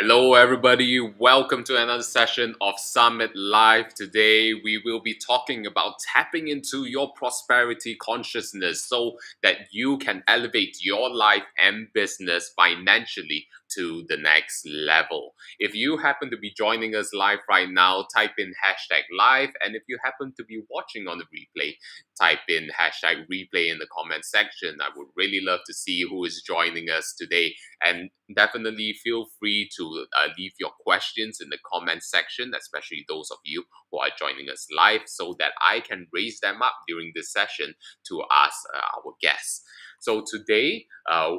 Hello, everybody. Welcome to another session of Summit Live. Today, we will be talking about tapping into your prosperity consciousness so that you can elevate your life and business financially to the next level. If you happen to be joining us live right now, type in hashtag live. And if you happen to be watching on the replay, type in hashtag replay in the comment section. I would really love to see who is joining us today. And definitely feel free to leave your questions in the comment section, especially those of you who are joining us live, so that I can raise them up during this session to ask our guests. So today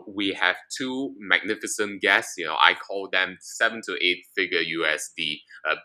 we have two magnificent guests. I call them 7 to 8 figure USD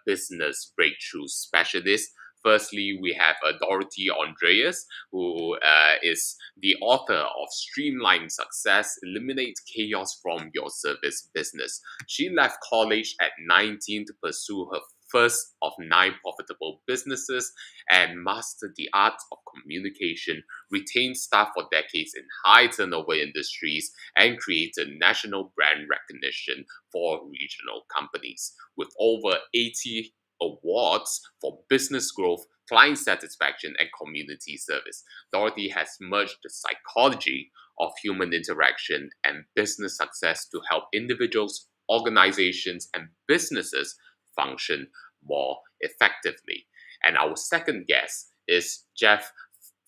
business breakthrough specialists. Firstly, we have Dorothy Andreas, who is the author of Streamline Success, Eliminate Chaos from Your Service Business. She left college at 19 to pursue her first of 9 profitable businesses and mastered the art of communication, retained staff for decades in high turnover industries, and created national brand recognition for regional companies. With over 80 awards for business growth, client satisfaction, and community service, Dorothy has merged the psychology of human interaction and business success to help individuals, organizations, and businesses function more effectively. And our second guest is Jeff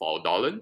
Faldalen.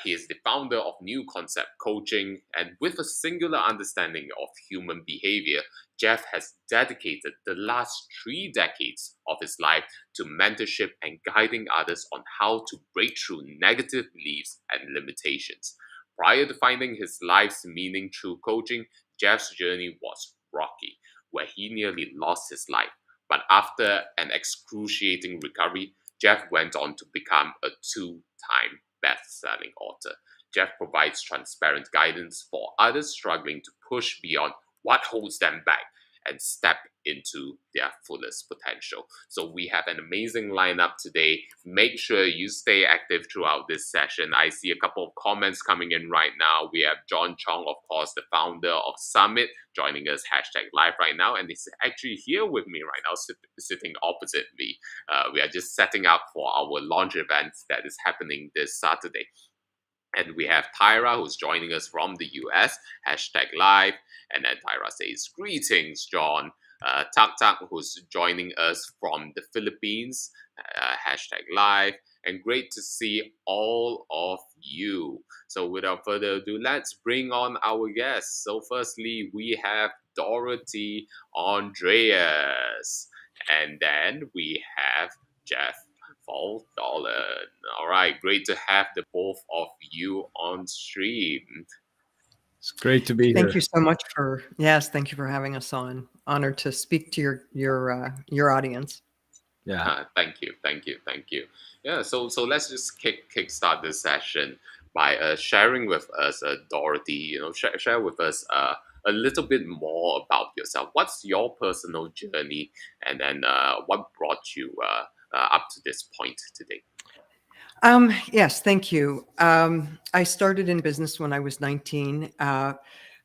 He is the founder of New Concept Coaching, and with a singular understanding of human behavior, Jeff has dedicated the last 3 decades of his life to mentorship and guiding others on how to break through negative beliefs and limitations. Prior to finding his life's meaning through coaching, Jeff's journey was rocky, where he nearly lost his life. But after an excruciating recovery, Jeff went on to become a 2-time best-selling author. Jeff provides transparent guidance for others struggling to push beyond what holds them back and step into their fullest potential. So we have an amazing lineup today. Make sure you stay active throughout this session. I see a couple of comments coming in right now. We have John Chong, of course, the founder of Summit, joining us hashtag live right now, and he's actually here with me right now, sitting opposite me. We are just setting up for our launch event that is happening this Saturday. And we have Tyra, who's joining us from the US, hashtag live. And then Tyra says, greetings, John. Tak Tak, who's joining us from the Philippines, hashtag live. And great to see all of you. So without further ado, let's bring on our guests. So firstly, we have Dorothy Andreas. And then we have Jeff Faldalen. All right, great to have the both of you on stream. It's great to be here. Thank you so much thank you for having us on. Honored to speak to your audience. Yeah. Thank you. Yeah, so let's just kickstart this session by sharing with us, Dorothy. Share with us a little bit more about yourself. What's your personal journey, and then what brought you up to this point today? Yes, thank you. I started in business when I was 19.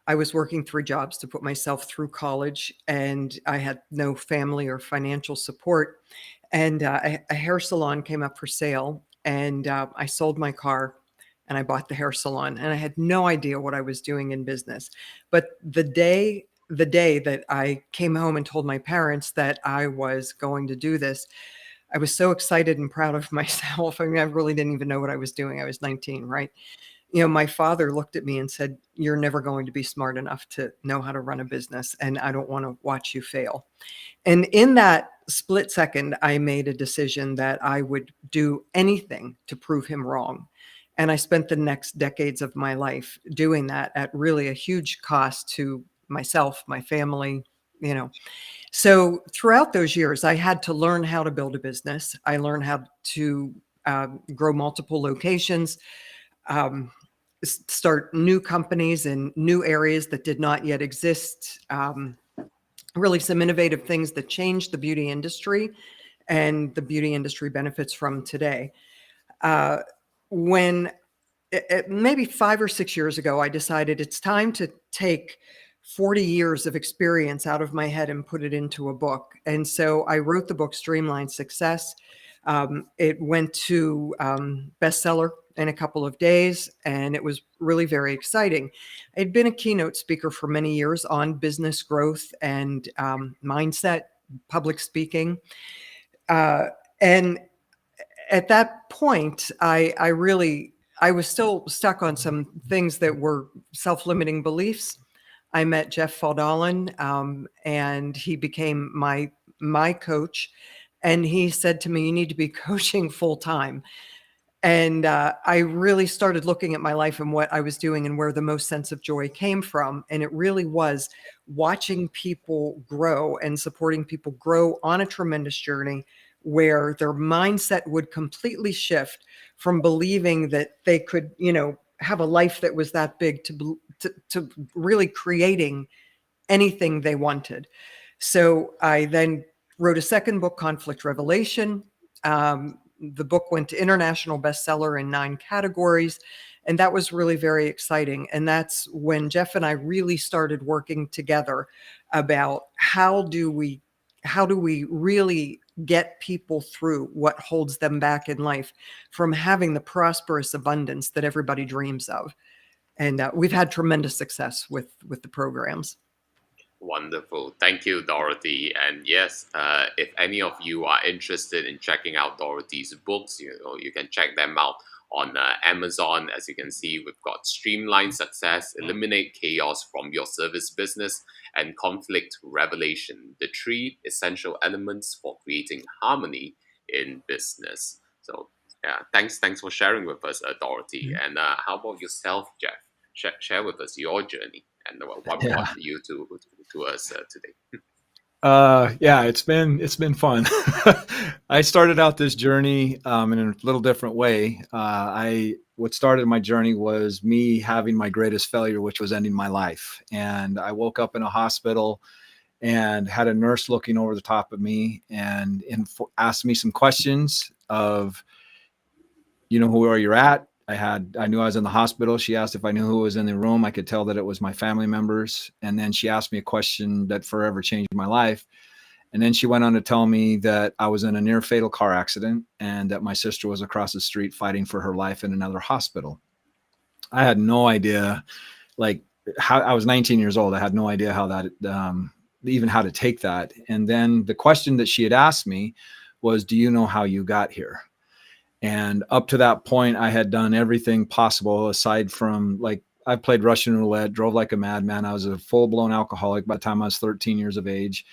I was working 3 jobs to put myself through college, and I had no family or financial support. And a hair salon came up for sale, and I sold my car and I bought the hair salon, and I had no idea what I was doing in business. But the day that I came home and told my parents that I was going to do this, I was so excited and proud of myself. I mean, I really didn't even know what I was doing. I was 19, right? My father looked at me and said, "You're never going to be smart enough to know how to run a business, and I don't want to watch you fail." And in that split second, I made a decision that I would do anything to prove him wrong. And I spent the next decades of my life doing that at really a huge cost to myself, my family, So throughout those years, I had to learn how to build a business. I learned how to grow multiple locations, start new companies in new areas that did not yet exist, really some innovative things that changed the beauty industry, and the beauty industry benefits from today. When maybe 5 or 6 years ago, I decided it's time to take 40 years of experience out of my head and put it into a book. And so I wrote the book Streamline Success. It went to bestseller in a couple of days, and it was really very exciting. I'd been a keynote speaker for many years on business growth and mindset, public speaking. And at that point, I was still stuck on some things that were self-limiting beliefs. I met Jeff Faldalen, and he became my coach. And he said to me, "You need to be coaching full time." And I really started looking at my life and what I was doing and where the most sense of joy came from. And it really was watching people grow and supporting people grow on a tremendous journey where their mindset would completely shift from believing that they could, have a life that was that big to really creating anything they wanted. So I then wrote a second book, Conflict Revelation. The book went to international bestseller in 9 categories. And that was really very exciting. And that's when Jeff and I really started working together about how do we really get people through what holds them back in life from having the prosperous abundance that everybody dreams of. And we've had tremendous success with the programs. Wonderful. Thank you, Dorothy. And yes, if any of you are interested in checking out Dorothy's books, you can check them out on Amazon. As you can see, we've got Streamline Success, Eliminate Chaos from Your Service Business, and Conflict Revelation, the 3 essential elements for creating harmony in business. So yeah, thanks for sharing with us, Dorothy. And how about yourself, Jeff? Share with us your journey and what brought you to us today. Yeah, it's been fun. I started out this journey in a little different way. What started my journey was me having my greatest failure, which was ending my life. And I woke up in a hospital and had a nurse looking over the top of me and asked me some questions of, where you're at. I knew I was in the hospital. She asked if I knew who was in the room. I could tell that it was my family members. And then she asked me a question that forever changed my life. And then she went on to tell me that I was in a near fatal car accident and that my sister was across the street fighting for her life in another hospital. I had no idea, how I was 19 years old. I had no idea how that, even how to take that. And then the question that she had asked me was, do you know how you got here? And up to that point, I had done everything possible aside from I played Russian roulette, drove like a madman. I was a full-blown alcoholic by the time I was 13 years of age,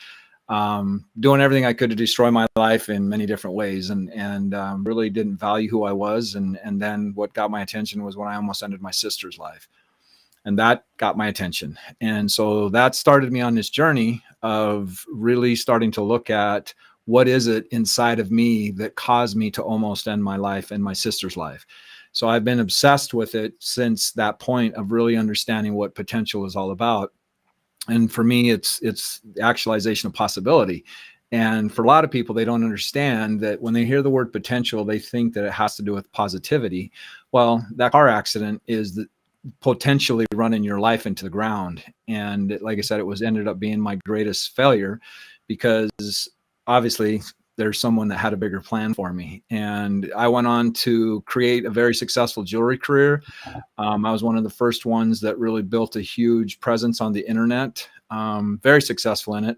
doing everything I could to destroy my life in many different ways, and really didn't value who I was. And then what got my attention was when I almost ended my sister's life. And that got my attention. And so that started me on this journey of really starting to look at what is it inside of me that caused me to almost end my life and my sister's life. So I've been obsessed with it since that point of really understanding what potential is all about. And for me, it's the actualization of possibility. And for a lot of people, they don't understand that when they hear the word potential, they think that it has to do with positivity. Well, that car accident is potentially running your life into the ground. And like I said, ended up being my greatest failure because obviously there's someone that had a bigger plan for me. And I went on to create a very successful jewelry career. I was one of the first ones that really built a huge presence on the internet, very successful in it,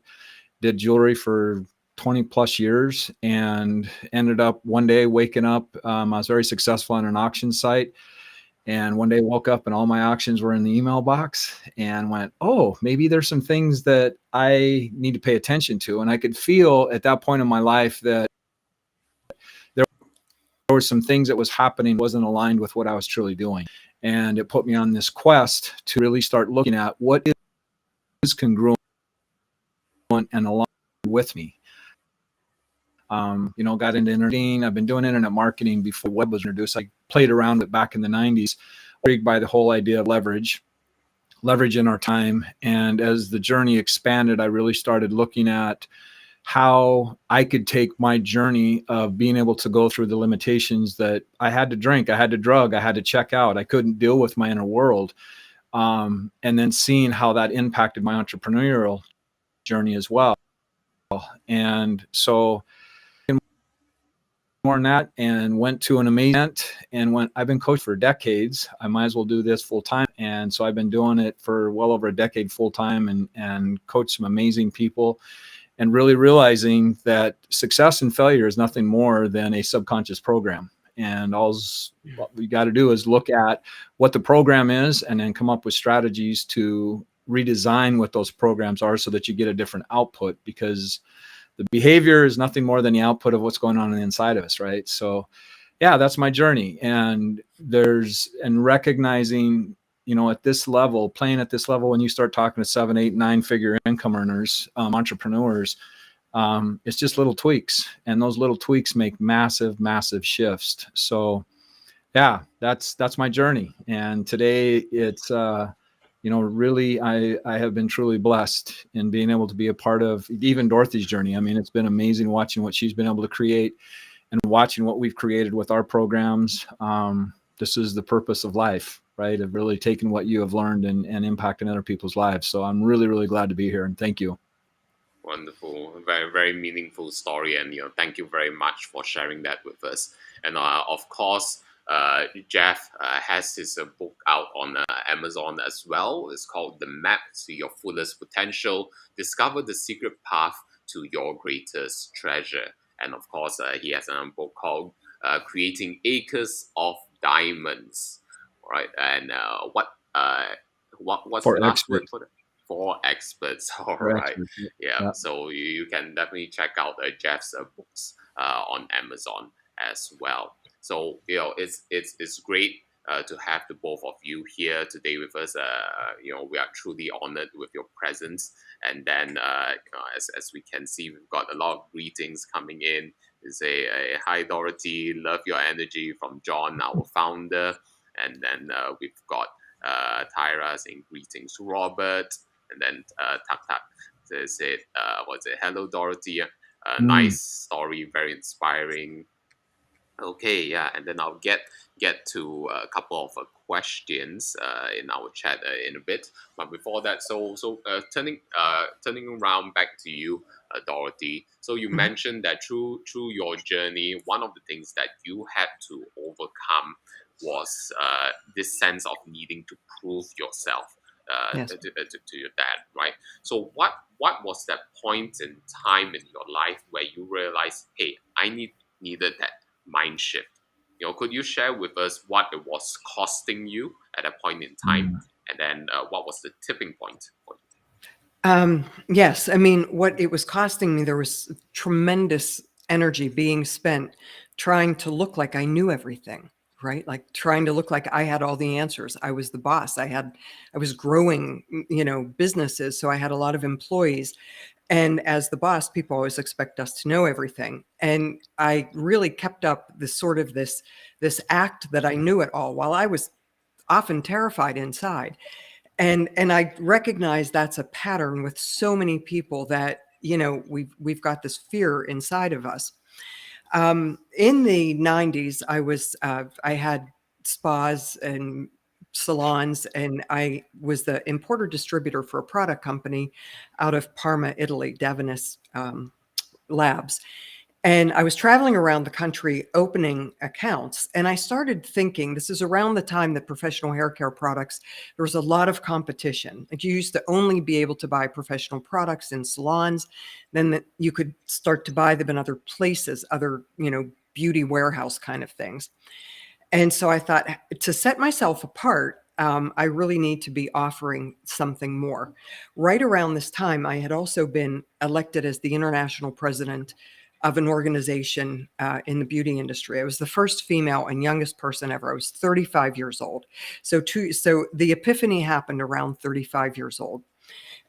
did jewelry for 20 plus years and ended up one day waking up. I was very successful on an auction site. And one day woke up and all my auctions were in the email box and went, oh, maybe there's some things that I need to pay attention to. And I could feel at that point in my life that there were some things that was happening wasn't aligned with what I was truly doing. And it put me on this quest to really start looking at what is congruent and aligned with me. Got into internet. I've been doing internet marketing before web was introduced. I played around with it back in the 90s, intrigued by the whole idea of leverage in our time. And as the journey expanded, I really started looking at how I could take my journey of being able to go through the limitations that I had to drink, I had to drug, I had to check out. I couldn't deal with my inner world. and then seeing how that impacted my entrepreneurial journey as well. And so more than that, and went to an amazing event and I've been coached for decades. I might as well do this full time. And so I've been doing it for well over a decade full time, and coached some amazing people, and really realizing that success and failure is nothing more than a subconscious program. And what we got to do is look at what the program is and then come up with strategies to redesign what those programs are so that you get a different output, because the behavior is nothing more than the output of what's going on the inside of us, right? So yeah, that's my journey. And recognizing, at this level, playing at this level, when you start talking to 7, 8, 9-figure income earners, entrepreneurs, it's just little tweaks, and those little tweaks make massive, massive shifts. So yeah, that's my journey. And today it's, really, I have been truly blessed in being able to be a part of even Dorothy's journey. I mean, it's been amazing watching what she's been able to create and watching what we've created with our programs. This is the purpose of life, right? Of really taking what you have learned and impacting other people's lives. So I'm really, really glad to be here, and thank you. Wonderful, very, very meaningful story, and thank you very much for sharing that with us. And of course, Jeff has his book out on Amazon as well. It's called The Map to Your Fullest Potential: Discover the Secret Path to Your Greatest Treasure. And of course, he has a book called Creating Acres of Diamonds. All right, and what's For the last experts. word for that? For experts. All For right. experts, Yeah. So you can definitely check out Jeff's books on Amazon as well. So it's great to have the both of you here today with us. We are truly honored with your presence. And then as we can see, we've got a lot of greetings coming in. They say, "Hi Dorothy, love your energy," from John, our founder. And then we've got Tyra saying greetings to Robert. And then Tak Tak said, "Hello Dorothy, nice story, very inspiring." Okay, yeah, and then I'll get to a couple of questions in our chat in a bit. But before that, turning around back to you, Dorothy. So you mentioned that through your journey, one of the things that you had to overcome was this sense of needing to prove yourself Yes. to your dad, right? So what was that point in time in your life where you realized, hey, I needed that mind shift? Could you share with us what it was costing you at that point in time, and then what was the tipping point for you? Yes, I mean, what it was costing me, there was tremendous energy being spent trying to look like I knew everything, right? Like trying to look like I had all the answers. I was the boss. I was growing, businesses, so I had a lot of employees. And as the boss, people always expect us to know everything. And I really kept up this act that I knew it all, while I was often terrified inside. And I recognize that's a pattern with so many people, that we've got this fear inside of us. In the 90s, I had spas and salons, and I was the importer distributor for a product company out of Parma, Italy, Davinis Labs. And I was traveling around the country opening accounts. And I started thinking, this is around the time that professional hair care products, there was a lot of competition. Like, you used to only be able to buy professional products in salons. Then you could start to buy them in other places, other, beauty warehouse kind of things. And so I thought, to set myself apart, I really need to be offering something more. Right around this time, I had also been elected as the international president of an organization in the beauty industry. I was the first female and youngest person ever. I was 35 years old. So the epiphany happened around 35 years old.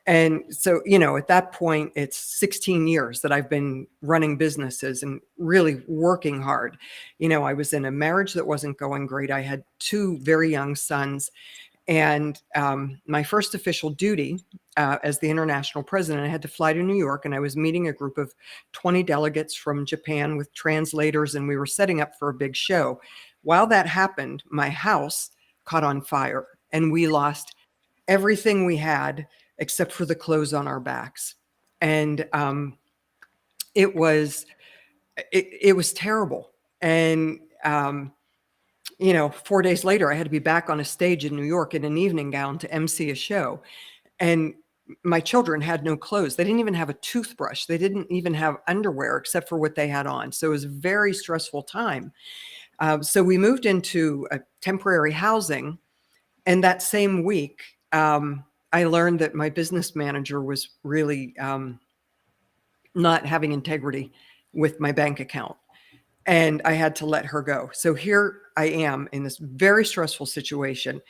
And so, at that point, it's 16 years that I've been running businesses and really working hard. I was in a marriage that wasn't going great. I had 2 very young sons. And my first official duty as the international president, I had to fly to New York, and I was meeting a group of 20 delegates from Japan with translators, and we were setting up for a big show. While that happened, my house caught on fire, and we lost everything we had except for the clothes on our backs. And it was terrible. And 4 days later, I had to be back on a stage in New York in an evening gown to MC a show. And my children had no clothes. They didn't even have a toothbrush. They didn't even have underwear except for what they had on. So it was a very stressful time. So we moved into a temporary housing. And that same week, I learned that my business manager was really not having integrity with my bank account. And I had to let her go. So here I am in this very stressful situation.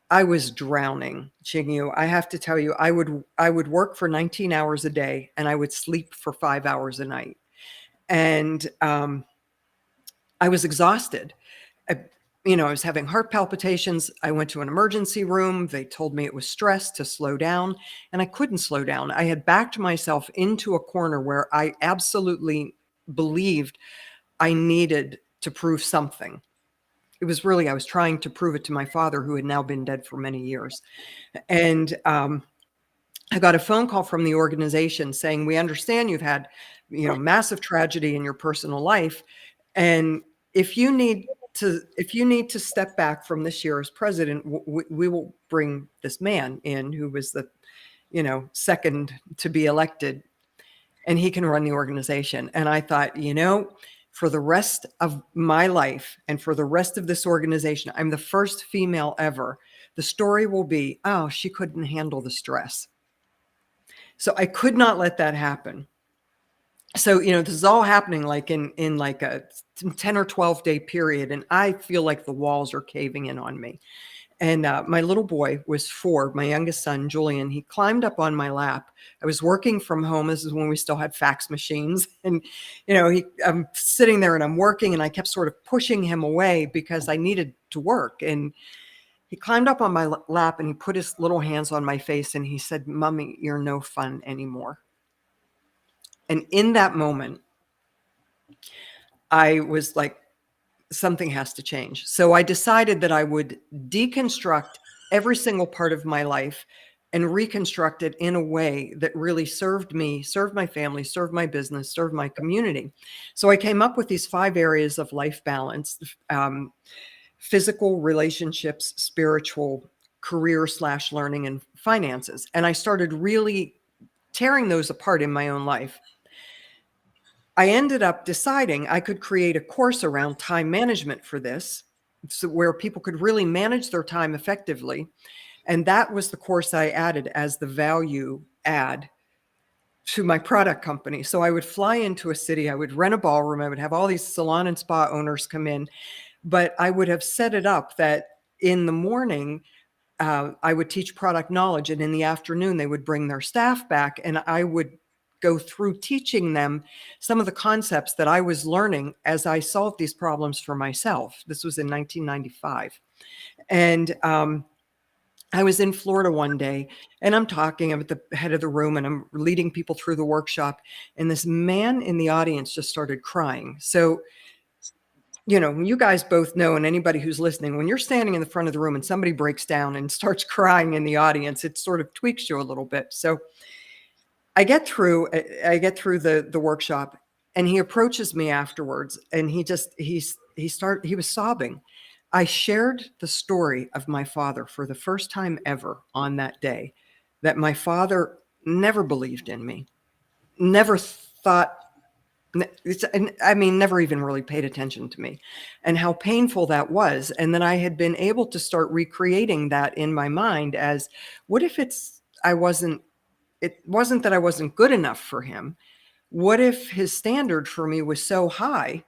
I was drowning, Ching Yu. I have to tell you, I would work for 19 hours a day and I would sleep for 5 hours a night. And I was exhausted. I was having heart palpitations. I went to an emergency room. They told me it was stress, to slow down, and I couldn't slow down. I had backed myself into a corner where I absolutely believed I needed to prove something. It was really, I was trying to prove it to my father, who had now been dead for many years. And I got a phone call from the organization saying, we understand you've had, massive tragedy in your personal life. And if you need to step back from this year as president, we will bring this man in who was the, second to be elected, and he can run the organization. And I thought, for the rest of my life and for the rest of this organization, I'm the first female ever. The story will be, oh, she couldn't handle the stress. So I could not let that happen. So, this is all happening like in like a 10 or 12 day period. And I feel like the walls are caving in on me. And my little boy was 4, my youngest son, Julian. He climbed up on my lap. I was working from home. This is when we still had fax machines. And, I'm sitting there and I'm working, and I kept sort of pushing him away because I needed to work. And he climbed up on my lap and he put his little hands on my face and he said, "Mommy, you're no fun anymore." And in that moment, I was like, something has to change. So I decided that I would deconstruct every single part of my life and reconstruct it in a way that really served me, served my family, served my business, served my community. So I came up with these 5 areas of life balance: physical, relationships, spiritual, career/learning, and finances. And I started really tearing those apart in my own life. I ended up deciding I could create a course around time management for this, so where people could really manage their time effectively. And that was the course I added as the value add to my product company. So I would fly into a city, I would rent a ballroom, I would have all these salon and spa owners come in, but I would have set it up that in the morning, I would teach product knowledge, and in the afternoon, they would bring their staff back, and I would go through teaching them some of the concepts that I was learning as I solved these problems for myself. This was in 1995. And I was in Florida one day, and I'm at the head of the room, and I'm leading people through the workshop, and this man in the audience just started crying. So, you guys both know, and anybody who's listening, when you're standing in the front of the room and somebody breaks down and starts crying in the audience, it sort of tweaks you a little bit. So I get through the workshop, and he approaches me afterwards, and he was sobbing. I shared the story of my father for the first time ever on that day, that my father never believed in me, never thought, never even really paid attention to me, and how painful that was. And then I had been able to start recreating that in my mind as, what if it wasn't that I wasn't good enough for him? What if his standard for me was so high,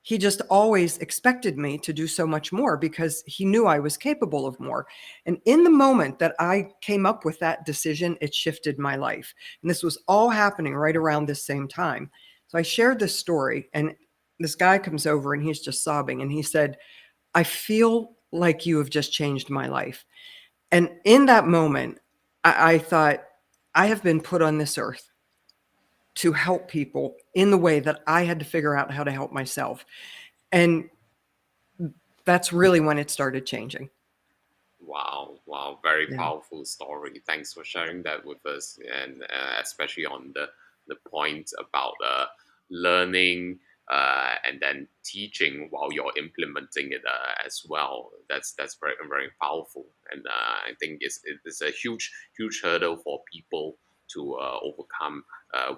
he just always expected me to do so much more because he knew I was capable of more? And in the moment that I came up with that decision, it shifted my life. And this was all happening right around this same time. So I shared this story, and this guy comes over and he's just sobbing. And he said, "I feel like you have just changed my life." And in that moment, I thought, I have been put on this earth to help people in the way that I had to figure out how to help myself. And that's really when it started changing. Wow, very Yeah. powerful story. Thanks for sharing that with us, and especially on the point about learning and then teaching while you're implementing it as well. That's very powerful, and I think it's a huge hurdle for people to overcome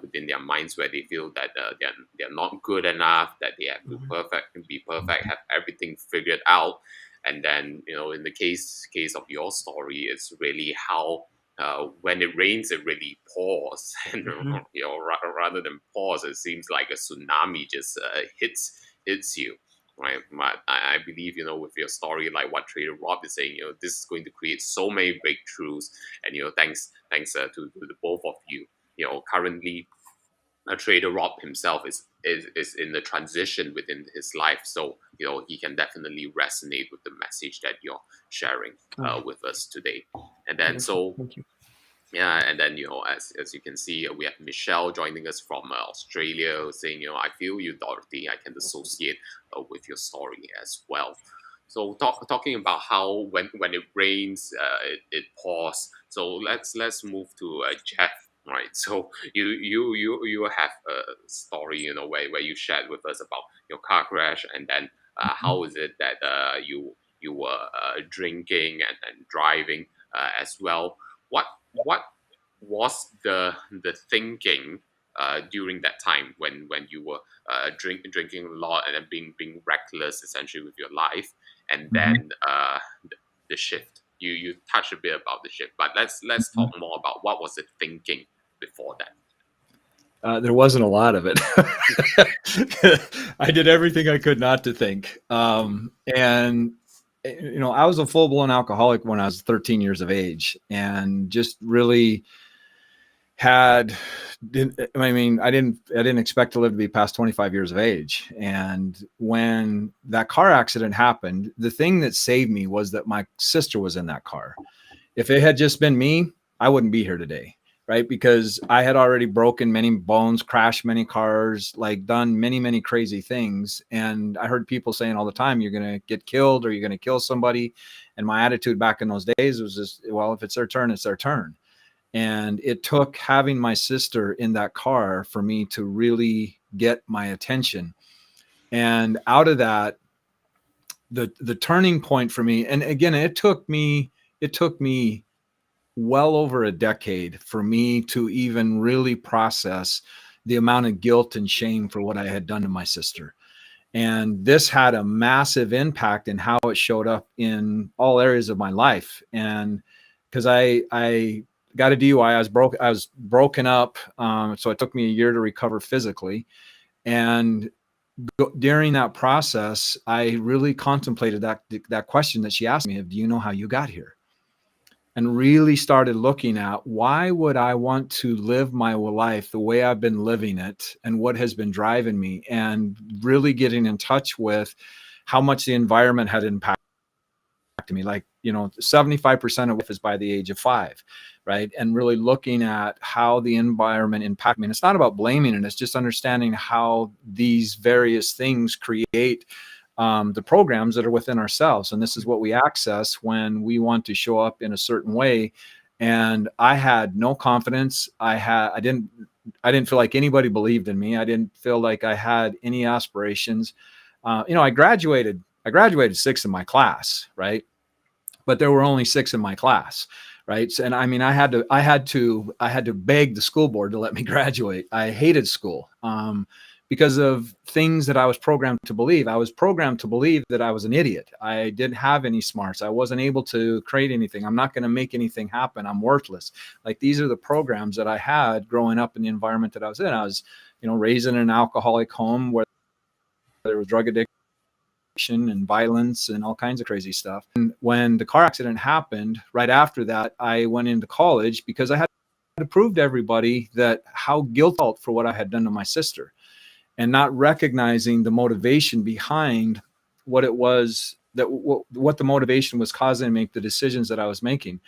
within their minds, where they feel that they're not good enough, that they have to Mhm. be perfect, have everything figured out. And then, in the case of your story, it's really how when it rains, it really pours, and Mhm. rather than pours, it seems like a tsunami just hits you. Right, but I believe, with your story, like what Trader Rob is saying, this is going to create so many breakthroughs, and thanks to the both of you. Currently, Trader Rob himself is in the transition within his life, so he can definitely resonate with the message that you're sharing Oh, with us today. And then, beautiful. so Thank you. yeah, and then as you can see, we have Michelle joining us from Australia, saying, I feel you, Dorothy. I can associate with your story as well. So talking about how when it rains, it pours. So let's move to Jeff. Right. So you have a story, where you shared with us about your car crash, and then Mhm. how is it that you were drinking and driving as well. What was the thinking during that time when you were drinking a lot and then being reckless essentially with your life, and Mhm. then the shift? You touched a bit about the shift, but let's talk Mhm. more about what was the thinking before that. There wasn't a lot of it. I did everything I could not to think. And I was a full blown alcoholic when I was 13 years of age, and just really had didn't I didn't expect to live to be past 25 years of age. And when that car accident happened, the thing that saved me was that my sister was in that car. If it had just been me, I wouldn't be here today, right? Because I had already broken many bones, crashed many cars, like done many crazy things. And I heard people saying all the time, you're going to get killed or you're going to kill somebody. And my attitude back in those days was just, well, if it's their turn, it's their turn. And it took having my sister in that car for me to really get my attention. And out of that, the turning point for me, and again, it took me well over a decade for me to even really process the amount of guilt and shame for what I had done to my sister. And this had a massive impact in how it showed up in all areas of my life. And because I got a DUI, I was broken up. So it took me a year to recover physically. And during that process, I really contemplated that question that she asked me of, do you know how you got here? And really started looking at, why would I want to live my life the way I've been living it, and what has been driving me, and really getting in touch with how much the environment had impacted me. Like, 75% of life is by the age of 5, right? And really looking at how the environment impacted me. And it's not about blaming it, it's just understanding how these various things create the programs that are within ourselves. And this is what we access when we want to show up in a certain way. And I had no confidence. I didn't feel like anybody believed in me. I didn't feel like I had any aspirations. I graduated sixth in my class, right? But there were only 6 in my class, right? And I mean, I had to beg the school board to let me graduate. I hated school, because of things that I was programmed to believe. I was programmed to believe that I was an idiot. I didn't have any smarts. I wasn't able to create anything. I'm not going to make anything happen. I'm worthless. Like, these are the programs that I had growing up in the environment that I was in. I was, raised in an alcoholic home where there was drug addiction and violence and all kinds of crazy stuff. And when the car accident happened, right after that, I went into college because I had to prove to everybody that how guilty I felt for what I had done to my sister, and not recognizing the motivation behind what it was, that what the motivation was causing to make the decisions that I was making.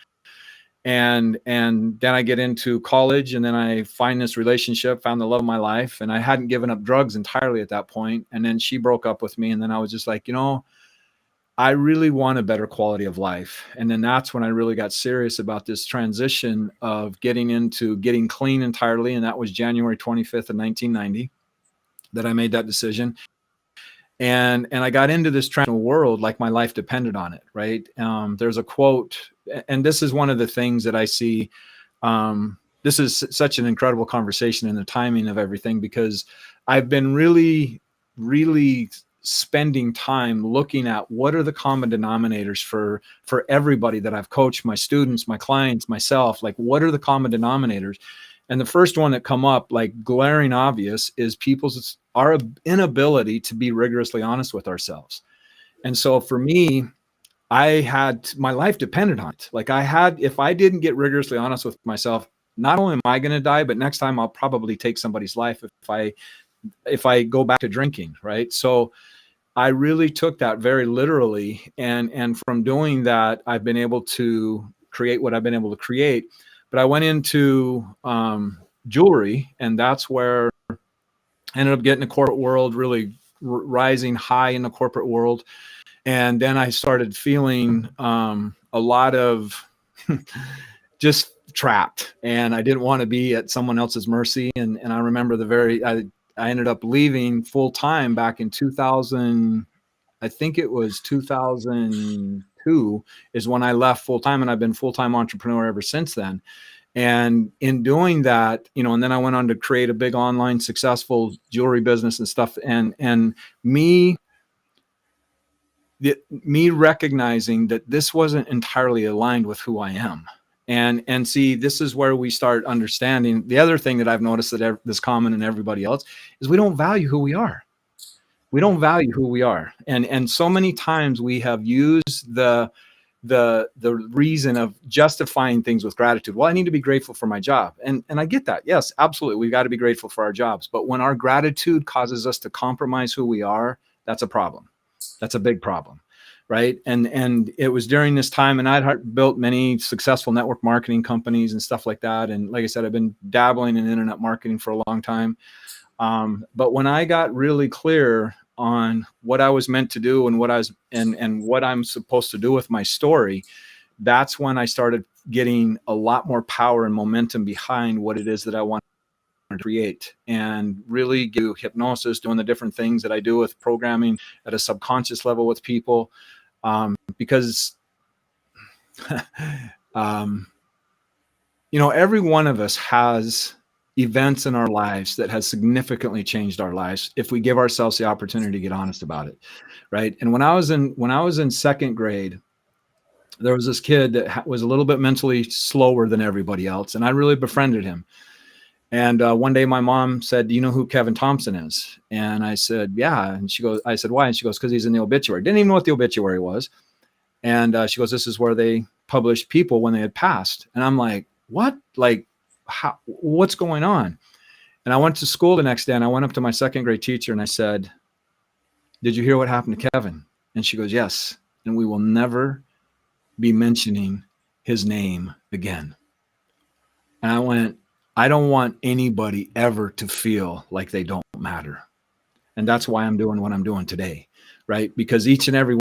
And then I get into college, and then I find this relationship, found the love of my life, and I hadn't given up drugs entirely at that point. And then she broke up with me, and then I was just like, I really want a better quality of life. And then that's when I really got serious about this transition of getting into getting clean entirely. And that was January 25th of 1990 that I made that decision. And I got into this transitional world like my life depended on it, right? There's a quote, and this is one of the things that I see. This is such an incredible conversation and the timing of everything, because I've been really, really spending time looking at what are the common denominators for everybody that I've coached, my students, my clients, myself. Like, what are the common denominators? And the first one that come up, like glaring obvious, is our inability to be rigorously honest with ourselves. And so for me, my life depended on it. Like, if I didn't get rigorously honest with myself, not only am I going to die, but next time I'll probably take somebody's life if I go back to drinking, right? So I really took that very literally, and from doing that, I've been able to create what I've been able to create. But I went into jewelry, and that's where I ended up getting the corporate world, really rising high in the corporate world. And then I started feeling a lot of just trapped, and I didn't want to be at someone else's mercy. And I remember I ended up leaving full time back in 2000. I think it was 2002 is when I left full time, and I've been full time entrepreneur ever since then. And in doing that, and then I went on to create a big online successful jewelry business and stuff. And me recognizing that this wasn't entirely aligned with who I am. And see, this is where we start understanding. The other thing that I've noticed that is common in everybody else is we don't value who we are. We don't value who we are. And so many times we have used the reason of justifying things with gratitude. Well, I need to be grateful for my job. And I get that. Yes, absolutely. We've got to be grateful for our jobs. But when our gratitude causes us to compromise who we are, that's a problem. That's a big problem. Right. And it was during this time, and I'd built many successful network marketing companies and stuff like that. And like I said, I've been dabbling in internet marketing for a long time. But when I got really clear on what I was meant to do and what I'm supposed to do with my story, that's when I started getting a lot more power and momentum behind what it is that I want to create, and really do hypnosis, doing the different things that I do with programming at a subconscious level with people. Because every one of us has events in our lives that has significantly changed our lives if we give ourselves the opportunity to get honest about it, right? And when I was in second grade, there was this kid that was a little bit mentally slower than everybody else, and I really befriended him. And one day my mom said, "Do you know who Kevin Thompson is?" And I said, "Yeah." And I said, "Why?" And she goes, "Because he's in the obituary." Didn't even know what the obituary was. And she goes, "This is where they published people when they had passed." And I'm like, "What? Like, what's going on?" And I went to school the next day, and I went up to my second grade teacher and I said, "Did you hear what happened to Kevin?" And she goes, "Yes. And we will never be mentioning his name again." And I went, "I don't want anybody ever to feel like they don't matter." And that's why I'm doing what I'm doing today, right? Because each and every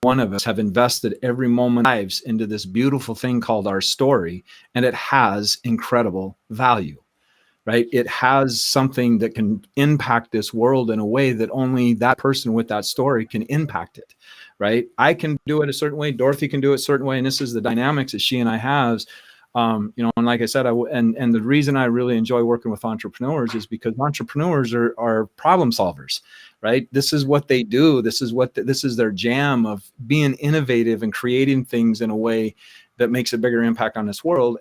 one of us have invested every moment of our lives into this beautiful thing called our story, and it has incredible value, right? It has something that can impact this world in a way that only that person with that story can impact it, right? I can do it a certain way. Dorothy can do it a certain way. And this is the dynamics that she and I have. And like I said, and the reason I really enjoy working with entrepreneurs is because entrepreneurs are problem solvers, right? This is what they do. This is their jam, of being innovative and creating things in a way that makes a bigger impact on this world.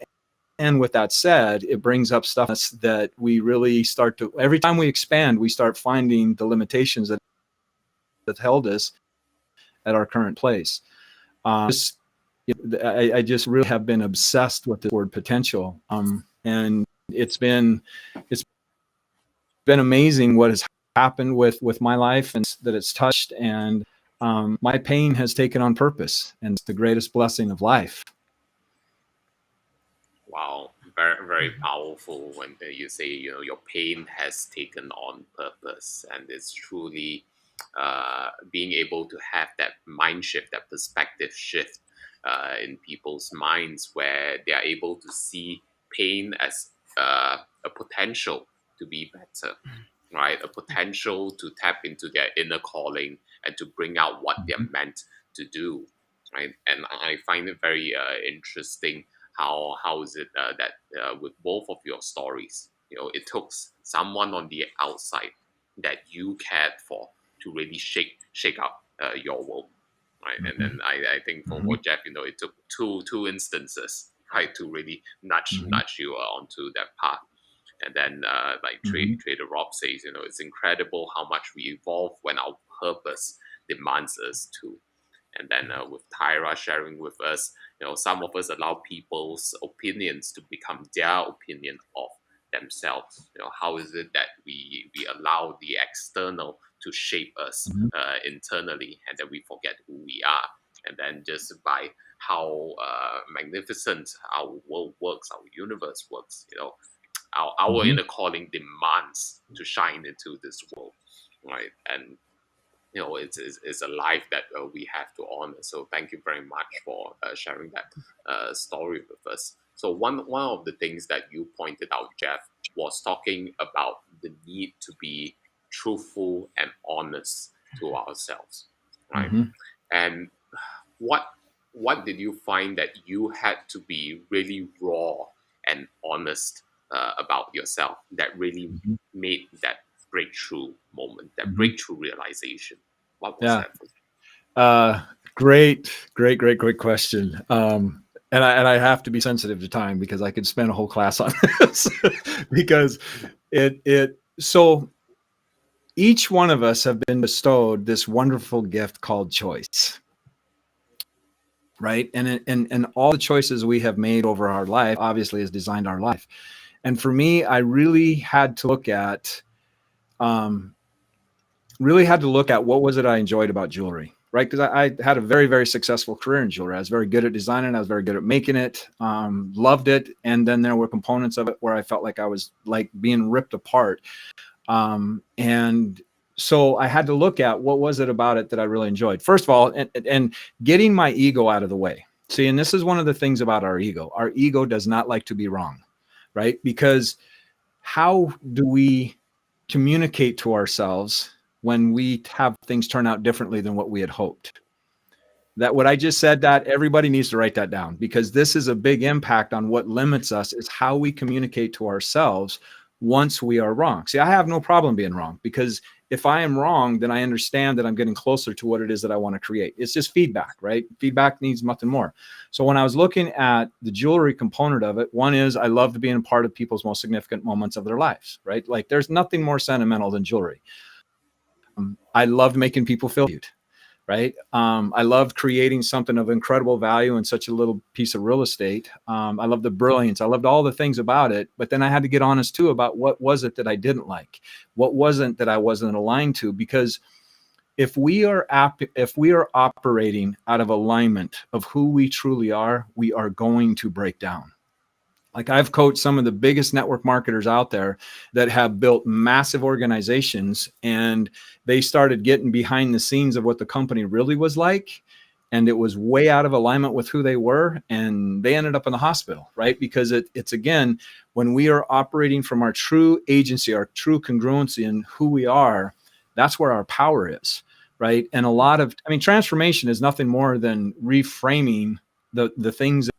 And with that said, it brings up stuff that we really start to, every time we expand, we start finding the limitations that held us at our current place. I just really have been obsessed with the word potential. And it's been amazing what has happened with my life, and that it's touched. And my pain has taken on purpose, and it's the greatest blessing of life. Wow, very very powerful when you say your pain has taken on purpose, and it's truly being able to have that mind shift, that perspective shift in people's minds, where they are able to see pain as a potential to be better, right? A potential to tap into their inner calling and to bring out what they're meant to do, right? And I find it very interesting how is it that with both of your stories, it took someone on the outside that you cared for to really shake up your world, right? And then I think for Jeff, it took two instances, right, to really nudge you onto that path. And then like Trader Rob says, it's incredible how much we evolve when our purpose demands us to. And then with Tyra sharing with us, some of us allow people's opinions to become their opinion of themselves. How is it that we allow the external to shape us internally, and then we forget who we are? And then just by how magnificent our world works, our universe works, our inner calling demands to shine into this world, right? And it's a life that we have to honor. So thank you very much for sharing that story with us. So one of the things that you pointed out, Jeff, was talking about the need to be truthful and honest to ourselves, right? And what did you find that you had to be really raw and honest about yourself that really made that breakthrough moment, that breakthrough realization? What was that for you? Great question. And I have to be sensitive to time because I could spend a whole class on this because so each one of us have been bestowed this wonderful gift called choice. Right. And all the choices we have made over our life obviously has designed our life. And for me, I really had to look at what was it I enjoyed about jewelry, right? Because I had a very, very successful career in jewelry. I was very good at designing. I was very good at making it, loved it. And then there were components of it where I felt like I was like being ripped apart. And so I had to look at what was it about it that I really enjoyed. First of all, and getting my ego out of the way. See, and this is one of the things about our ego. Our ego does not like to be wrong, right? Because how do we communicate to ourselves when we have things turn out differently than what we had hoped? That what I just said, that everybody needs to write that down, because this is a big impact on what limits us is how we communicate to ourselves once we are wrong. See, I have no problem being wrong, because if I am wrong, then I understand that I'm getting closer to what it is that I want to create. It's just feedback, right? Feedback needs nothing more. So when I was looking at the jewelry component of it, one is I loved being a part of people's most significant moments of their lives, right? Like there's nothing more sentimental than jewelry. I loved making people feel valued, right? I loved creating something of incredible value in such a little piece of real estate. I loved the brilliance. I loved all the things about it. But then I had to get honest too about what was it that I didn't like, what wasn't that I wasn't aligned to. Because if we are operating out of alignment of who we truly are, we are going to break down. Like I've coached some of the biggest network marketers out there that have built massive organizations, and they started getting behind the scenes of what the company really was like. And it was way out of alignment with who they were. And they ended up in the hospital, right? Because it's again, when we are operating from our true agency, our true congruency in who we are, that's where our power is, right? And transformation is nothing more than reframing the things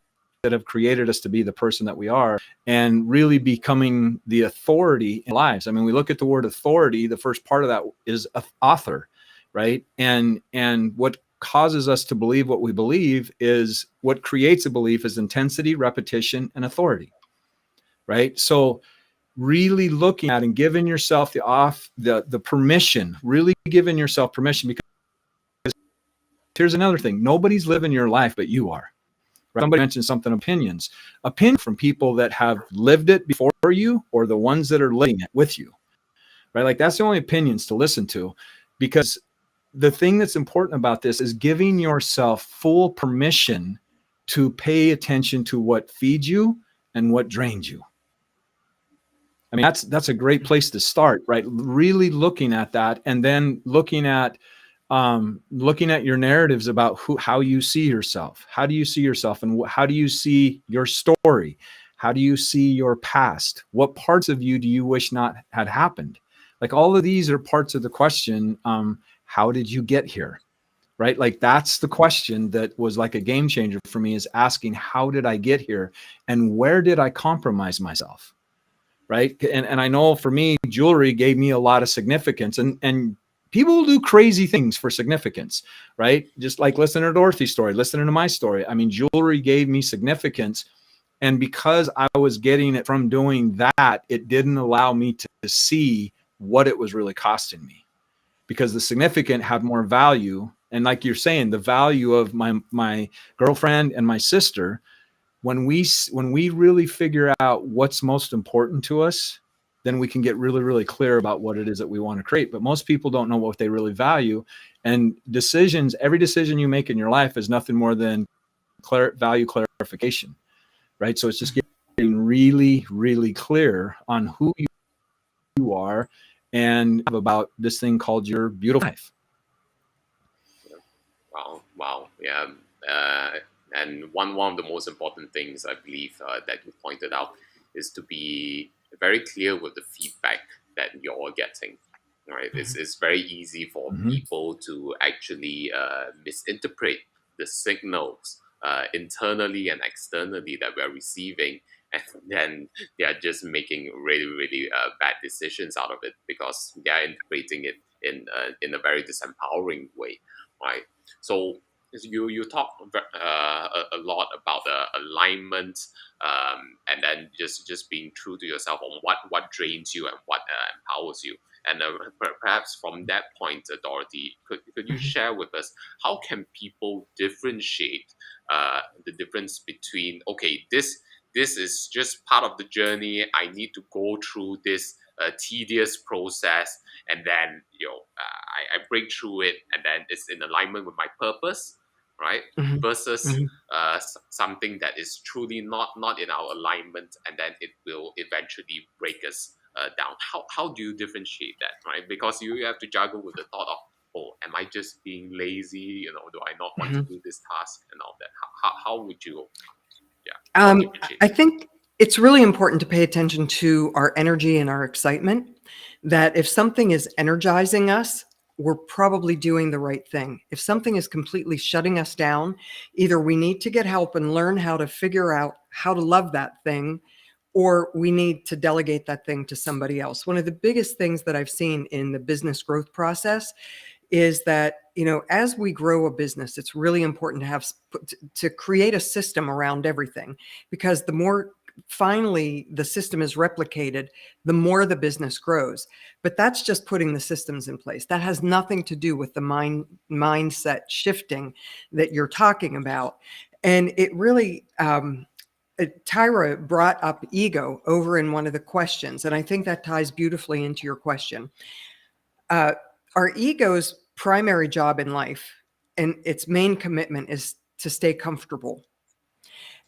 that have created us to be the person that we are, and really becoming the authority in lives. I mean, we look at the word authority, the first part of that is author, right? And what causes us to believe what we believe is what creates a belief is intensity, repetition, and authority, right? So really looking at and giving yourself the permission, really giving yourself permission, because here's another thing. Nobody's living your life but you are. Somebody mentioned something, opinion from people that have lived it before you, or the ones that are living it with you, right? Like that's the only opinions to listen to, because the thing that's important about this is giving yourself full permission to pay attention to what feeds you and what drains you, I mean, that's a great place to start, right? Really looking at that, and then looking at your narratives about how you see yourself. How do you see yourself, and how do you see your story? How do you see your past? What parts of you do you wish not had happened? Like, all of these are parts of the question. How did you get here? Right? Like, that's the question that was like a game changer for me, is asking, how did I get here, and where did I compromise myself? Right. And I know for me, jewelry gave me a lot of significance, and people do crazy things for significance, right? Just like listening to Dorothy's story, listening to my story. I mean, jewelry gave me significance. And because I was getting it from doing that, it didn't allow me to see what it was really costing me, because the significant had more value. And like you're saying, the value of my girlfriend and my sister, when we really figure out what's most important to us, then we can get really, really clear about what it is that we want to create. But most people don't know what they really value. And every decision you make in your life is nothing more than value clarification, right? So it's just getting really, really clear on who you are and about this thing called your beautiful life. Wow. Yeah. And one of the most important things, I believe, that you pointed out, is to be very clear with the feedback that you're getting. Right? It's very easy for people to actually misinterpret the signals internally and externally that we're receiving, and then they are just making really, really bad decisions out of it, because they are interpreting it in a very disempowering way, right? So you talk a lot about the alignment, and then just being true to yourself on what drains you and what empowers you. And perhaps from that point, Dorothy, could you share with us, how can people differentiate the difference between, okay, this is just part of the journey, I need to go through this tedious process, and then I break through it, and then it's in alignment with my purpose, right? Versus something that is truly not in our alignment, and then it will eventually break us down. How do you differentiate that, right? Because you have to juggle with the thought of, oh, am I just being lazy? Do I not want to do this task and all that? How would you, differentiate? I think it's really important to pay attention to our energy and our excitement. That if something is energizing us, we're probably doing the right thing. If something is completely shutting us down, either we need to get help and learn how to figure out how to love that thing, or we need to delegate that thing to somebody else. One of the biggest things that I've seen in the business growth process is that, as we grow a business, it's really important to create a system around everything, because the more finally the system is replicated, the more the business grows. But that's just putting the systems in place. That has nothing to do with the mindset shifting that you're talking about. And it really, Tyra brought up ego over in one of the questions, and I think that ties beautifully into your question. Our ego's primary job in life and its main commitment is to stay comfortable.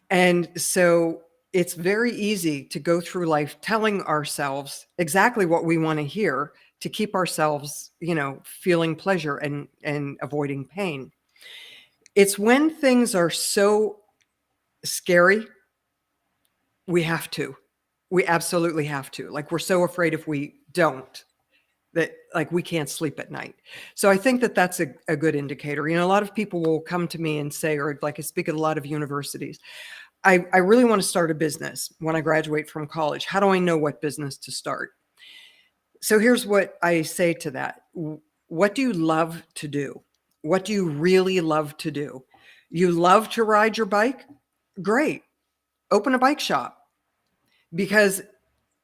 And so it's very easy to go through life telling ourselves exactly what we want to hear to keep ourselves, feeling pleasure and avoiding pain. It's when things are so scary, we absolutely have to. Like, we're so afraid if we don't, that like we can't sleep at night. So I think that that's a good indicator. A lot of people will come to me and say, or like I speak at a lot of universities, I really want to start a business when I graduate from college. How do I know what business to start? So here's what I say to that. What do you love to do? What do you really love to do? You love to ride your bike? Great. Open a bike shop. Because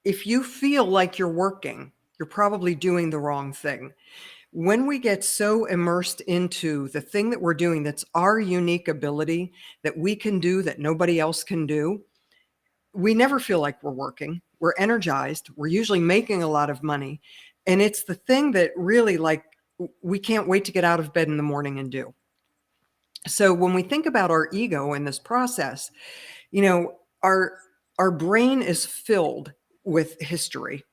if you feel like you're working, you're probably doing the wrong thing. When we get so immersed into the thing that we're doing, that's our unique ability that we can do that nobody else can do, we never feel like we're working. We're energized. We're usually making a lot of money. And it's the thing that really, like, we can't wait to get out of bed in the morning and do. So when we think about our ego in this process, our brain is filled with history.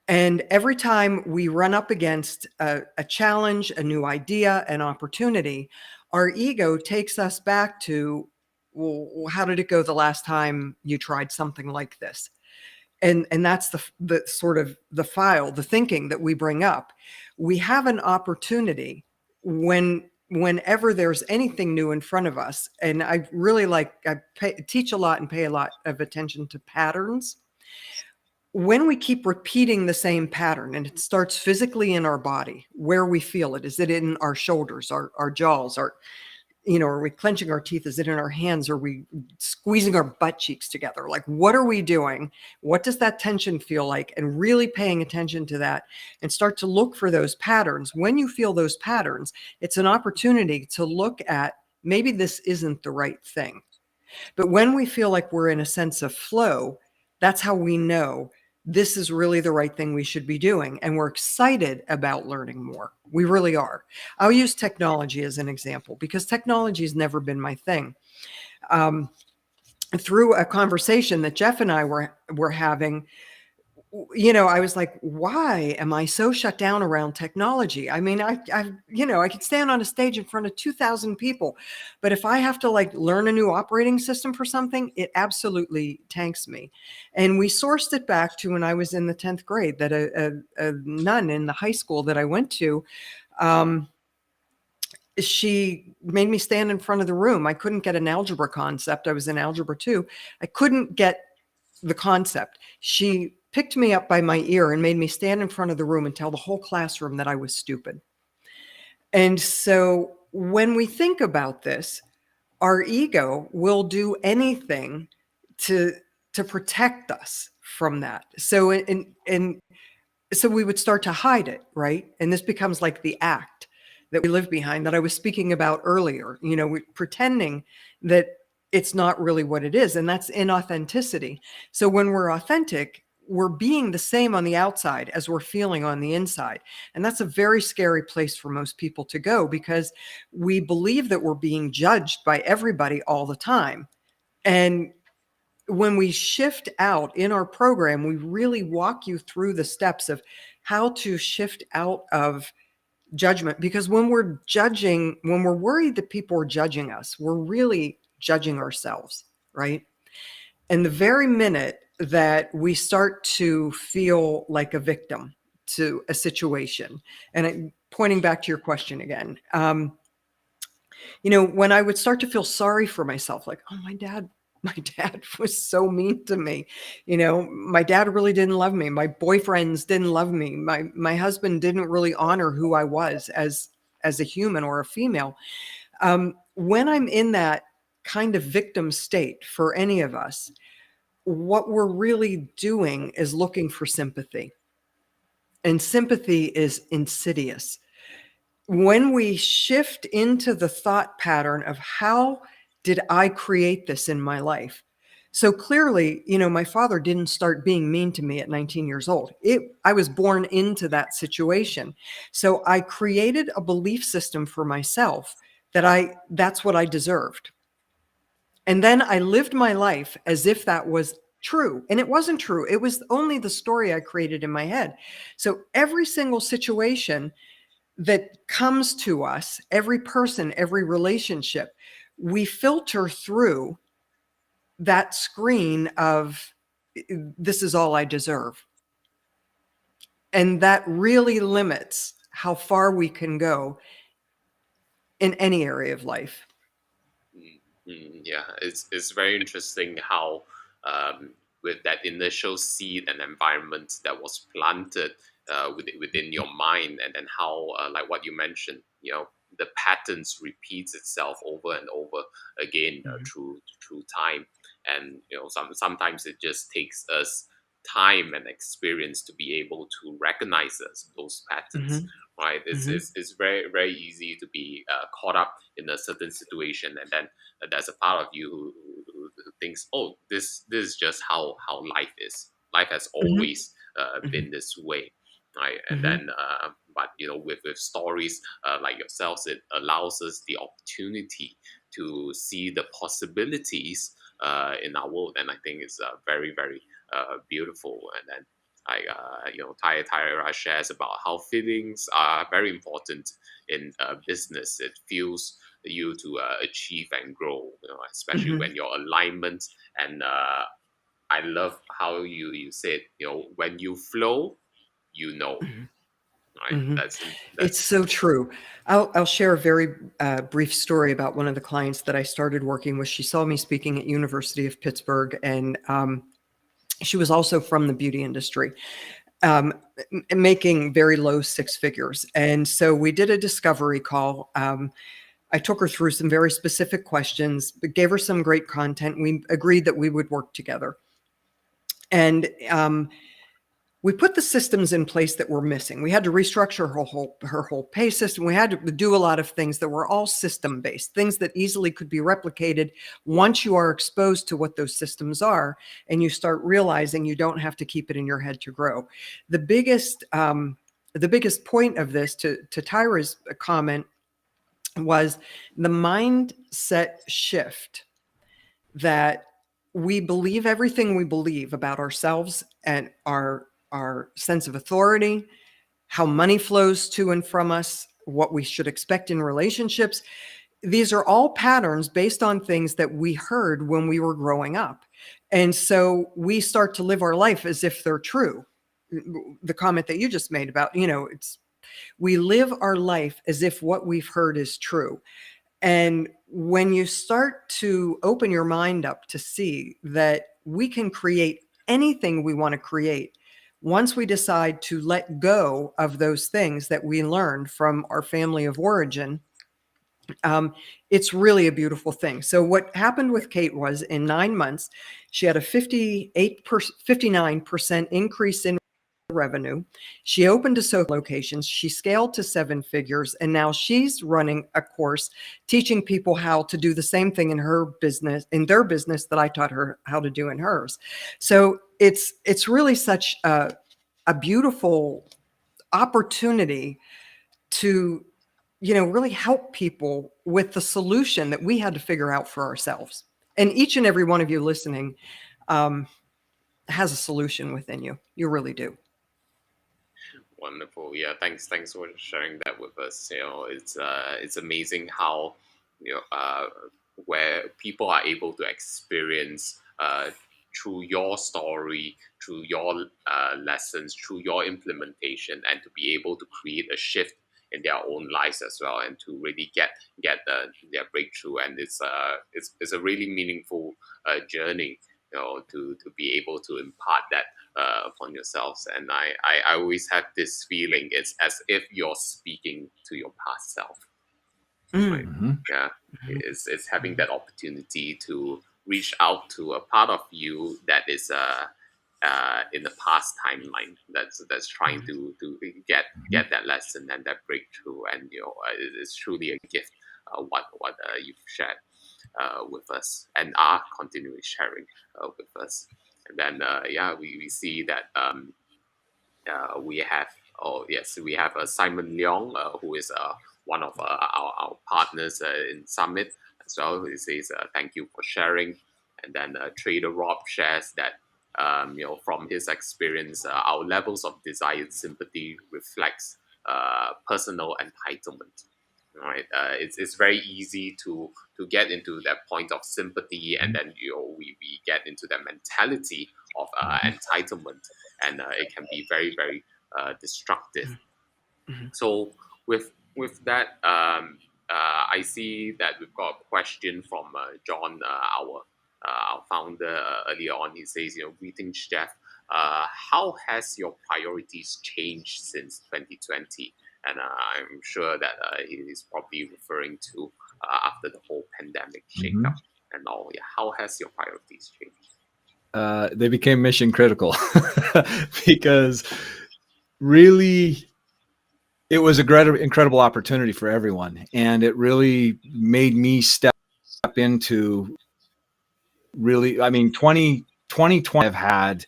And every time we run up against a challenge, a new idea, an opportunity, our ego takes us back to, well, how did it go the last time you tried something like this? And that's the sort of the thinking that we bring up. We have an opportunity whenever there's anything new in front of us. And I really teach a lot and pay a lot of attention to patterns. When we keep repeating the same pattern, and it starts physically in our body, where we feel it, is it in our shoulders, our jaws, are we clenching our teeth? Is it in our hands? Are we squeezing our butt cheeks together? Like, what are we doing? What does that tension feel like? And really paying attention to that and start to look for those patterns. When you feel those patterns, it's an opportunity to look at, maybe this isn't the right thing. But when we feel like we're in a sense of flow, that's how we know this is really the right thing we should be doing. And we're excited about learning more. We really are. I'll use technology as an example because technology has never been my thing. Through a conversation that Jeff and I were having, I was like, why am I so shut down around technology? I mean, I could stand on a stage in front of 2,000 people, but if I have to learn a new operating system for something, it absolutely tanks me. And we sourced it back to when I was in the 10th grade, that a nun in the high school that I went to, she made me stand in front of the room. I couldn't get an algebra concept. I was in algebra 2. I couldn't get the concept. She picked me up by my ear and made me stand in front of the room and tell the whole classroom that I was stupid. And so when we think about this, our ego will do anything to protect us from that. So so we would start to hide it, right? And this becomes like the act that we live behind that I was speaking about earlier. We're pretending that it's not really what it is, and that's inauthenticity. So when we're authentic, we're being the same on the outside as we're feeling on the inside. And that's a very scary place for most people to go because we believe that we're being judged by everybody all the time. And when we shift out in our program, we really walk you through the steps of how to shift out of judgment. Because when we're worried that people are judging us, we're really judging ourselves, right? And the very minute that we start to feel like a victim to a situation, and pointing back to your question again, when I would start to feel sorry for myself, like, oh, my dad was so mean to me. My dad really didn't love me. My boyfriends didn't love me. My husband didn't really honor who I was as a human or a female. When I'm in that kind of victim state for any of us, what we're really doing is looking for sympathy. And sympathy is insidious. When we shift into the thought pattern of how did I create this in my life? So clearly, my father didn't start being mean to me at 19 years old. I was born into that situation. So I created a belief system for myself that's what I deserved. And then I lived my life as if that was true. And it wasn't true. It was only the story I created in my head. So every single situation that comes to us, every person, every relationship, we filter through that screen of, this is all I deserve. And that really limits how far we can go in any area of life. Yeah, it's very interesting how with that initial seed and environment that was planted within your mind, and then how like what you mentioned, the patterns repeats itself over and over again through time, and sometimes it just takes us time and experience to be able to recognize those patterns. Mm-hmm. Right, Mm-hmm. it's very very easy to be caught up in a certain situation, and then there's a part of you who thinks, oh, this is just how life is. Life has always been this way, right? And Mm-hmm. then but with stories like yourselves, it allows us the opportunity to see the possibilities in our world, and I think it's very very beautiful. And then Tyra shares about how feelings are very important in business. It fuels you to achieve and grow, especially Mhm. when your alignment and I love how you said, when you flow, Mhm. right? Mhm. It's That's so true. I'll share a very brief story about one of the clients that I started working with. She saw me speaking at University of Pittsburgh, and she was also from the beauty industry, um, making very low six figures. And so we did a discovery call. I took her through some very specific questions, but gave her some great content. We agreed that we would work together. And we put the systems in place that were missing. We had to restructure her whole pay system. We had to do a lot of things that were all system based, things that easily could be replicated once you are exposed to what those systems are, and you start realizing you don't have to keep it in your head to grow. The biggest point of this, to Tyra's comment, was the mindset shift that we believe everything we believe about ourselves and our sense of authority, how money flows to and from us, what we should expect in relationships. These are all patterns based on things that we heard when we were growing up. And so we start to live our life as if they're true. The comment that you just made about, it's we live our life as if what we've heard is true. And when you start to open your mind up to see that we can create anything we want to create, once we decide to let go of those things that we learned from our family of origin, it's really a beautiful thing. So what happened with Kate was, in 9 months, she had a 59% increase in revenue. She opened to SoCal locations. She scaled to seven figures, and now she's running a course teaching people how to do the same thing in their business that I taught her how to do in hers. So it's really such a beautiful opportunity to really help people with the solution that we had to figure out for ourselves. And each and every one of you listening um, has a solution within you. You really do. wonderful. Yeah, thanks for sharing that with us. It's amazing how where people are able to experience through your story, through your lessons, through your implementation, and to be able to create a shift in their own lives as well, and to really get their breakthrough. And it's a really meaningful journey, to be able to impart that upon yourselves. And I always have this feeling it's as if you're speaking to your past self, right? Mm. Mhm. Yeah, it's having that opportunity to reach out to a part of you that is in the past timeline that's trying to get that lesson and that breakthrough. And it's truly a gift, what you've shared with us and are continually sharing with us. And then we see that we have, oh yes, we have Simon Leong, who is one of our partners in Summit as well. He says thank you for sharing. And then Trader Rob shares that from his experience, our levels of desired sympathy reflects personal entitlement. Right, it's very easy to get into that point of sympathy, and then we get into that mentality of entitlement, and it can be very very destructive. Mhm. So with that, I see that we've got a question from John, our founder, earlier on. He says, greetings, Jeff. How has your priorities changed since 2020? And I'm sure that he is probably referring to after the whole pandemic shakeup Mhm. and all. Yeah, how has your priorities changed? They became mission critical because really it was a great, incredible opportunity for everyone. And it really made me step into really, I mean, 2020 I've had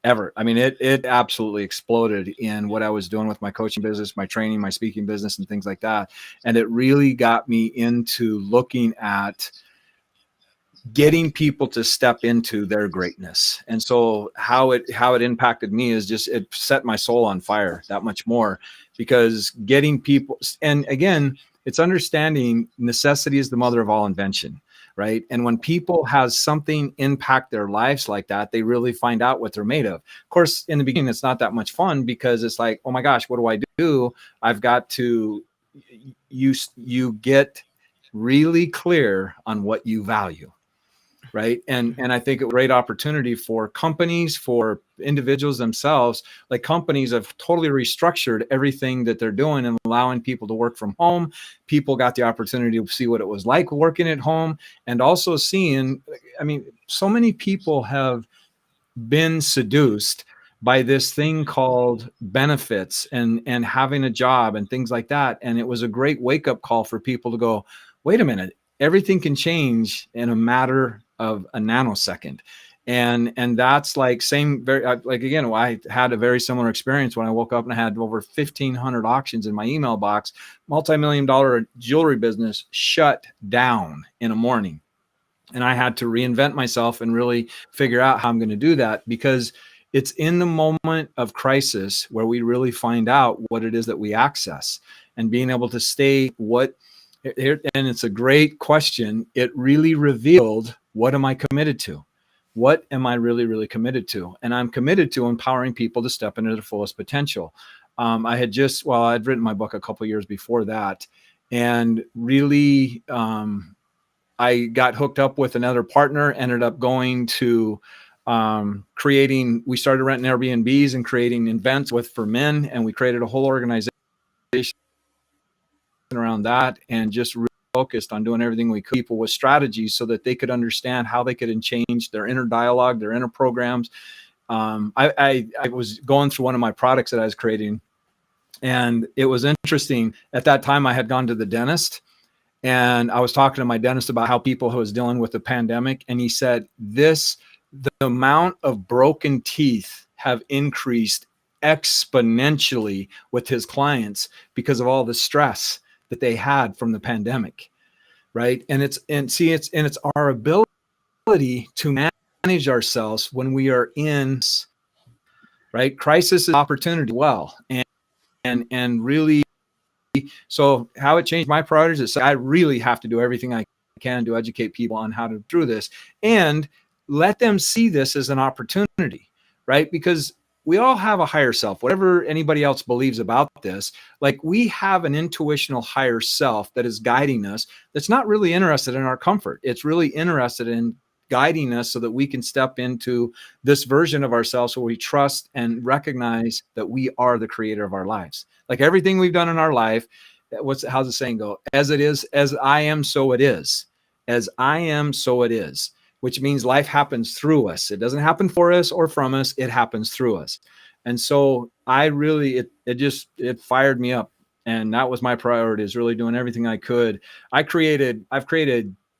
ever. I mean, it absolutely exploded in what I was doing with my coaching business, my training, my speaking business, and things like that. And it really got me into looking at getting people to step into their greatness. And so how it impacted me is just, it set my soul on fire that much more, because getting people, and again, it's understanding necessity is the mother of all invention, right? And when people have something impact their lives like that, they really find out what they're made of. Of course, in the beginning, it's not that much fun, because it's like, oh my gosh, what do I do? I've got to, you get really clear on what you value, right? And I think it was a great opportunity for companies, for individuals themselves. Like, companies have totally restructured everything that they're doing and allowing people to work from home. People got the opportunity to see what it was like working at home, and also seeing, I mean, so many people have been seduced by this thing called benefits and having a job and things like that. And it was a great wake up call for people to go, wait a minute, everything can change in a matter of a nanosecond. And that's like same, very like, again, I had a very similar experience when I woke up and I had over 1,500 auctions in my email box. Multi-million-dollar jewelry business shut down in a morning, and I had to reinvent myself and really figure out how I'm going to do that, because it's in the moment of crisis where we really find out what it is that we access, and being able to stay what here. And it's a great question. It really revealed, what am I committed to? What am I really, really committed to? And I'm committed to empowering people to step into their fullest potential. I'd written my book a couple of years before that, and really, I got hooked up with another partner, ended up going to we started renting Airbnbs and creating events for men. And we created a whole organization around that, and just really focused on doing everything we could people with strategies so that they could understand how they could change their inner dialogue, their inner programs. I was going through one of my products that I was creating, and it was interesting. At that time, I had gone to the dentist, and I was talking to my dentist about how people who was dealing with the pandemic. And he said, the amount of broken teeth have increased exponentially with his clients because of all the stress that they had from the pandemic. Right. It's our ability to manage ourselves when we are in, right, crisis is opportunity. Well, and really, so how it changed my priorities is I really have to do everything I can to educate people on how to do this, and let them see this as an opportunity, right? Because we all have a higher self, whatever anybody else believes about this. Like, we have an intuitional higher self that is guiding us, that's not really interested in our comfort. It's really interested in guiding us so that we can step into this version of ourselves where we trust and recognize that we are the creator of our lives. Like, everything we've done in our life, how's the saying go? As it is, as I am, so it is. As I am, so it is. Which means life happens through us. It doesn't happen for us or from us. It happens through us. And so I really, it fired me up. And that was my priority, is really doing everything I could. I've created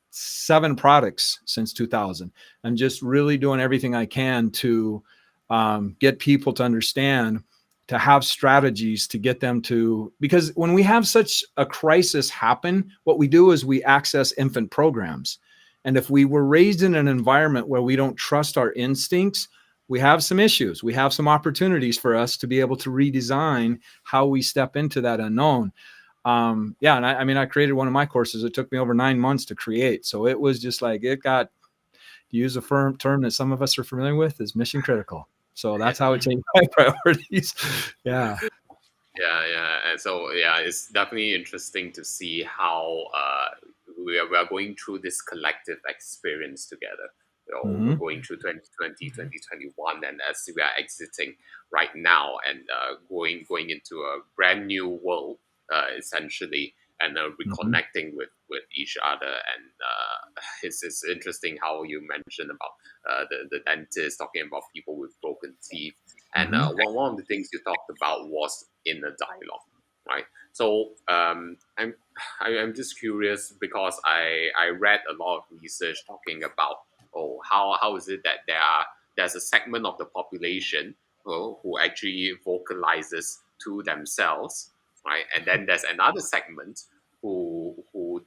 7 products since 2000. I'm just really doing everything I can to get people to understand, to have strategies to get them to, because when we have such a crisis happen, what we do is we access infant programs. And if we were raised in an environment where we don't trust our instincts, we have some issues. We have some opportunities for us to be able to redesign how we step into that unknown. And I created one of my courses. It took me over 9 months to create. So it was just like, it got, to use a firm term that some of us are familiar with, is mission critical. So that's how it changed my priorities. Yeah. And so it's definitely interesting to see how we are going through this collective experience together. We're going through 2020, 2021, and as we are exiting right now, and going into a brand new world, essentially, and reconnecting with each other. And it's interesting how you mentioned about the dentist talking about people with broken teeth. And one of the things you talked about was inner dialogue, right? So I'm just curious, because I read a lot of research talking about, how is it that there's a segment of the population who actually vocalizes to themselves, right? And then there's another segment who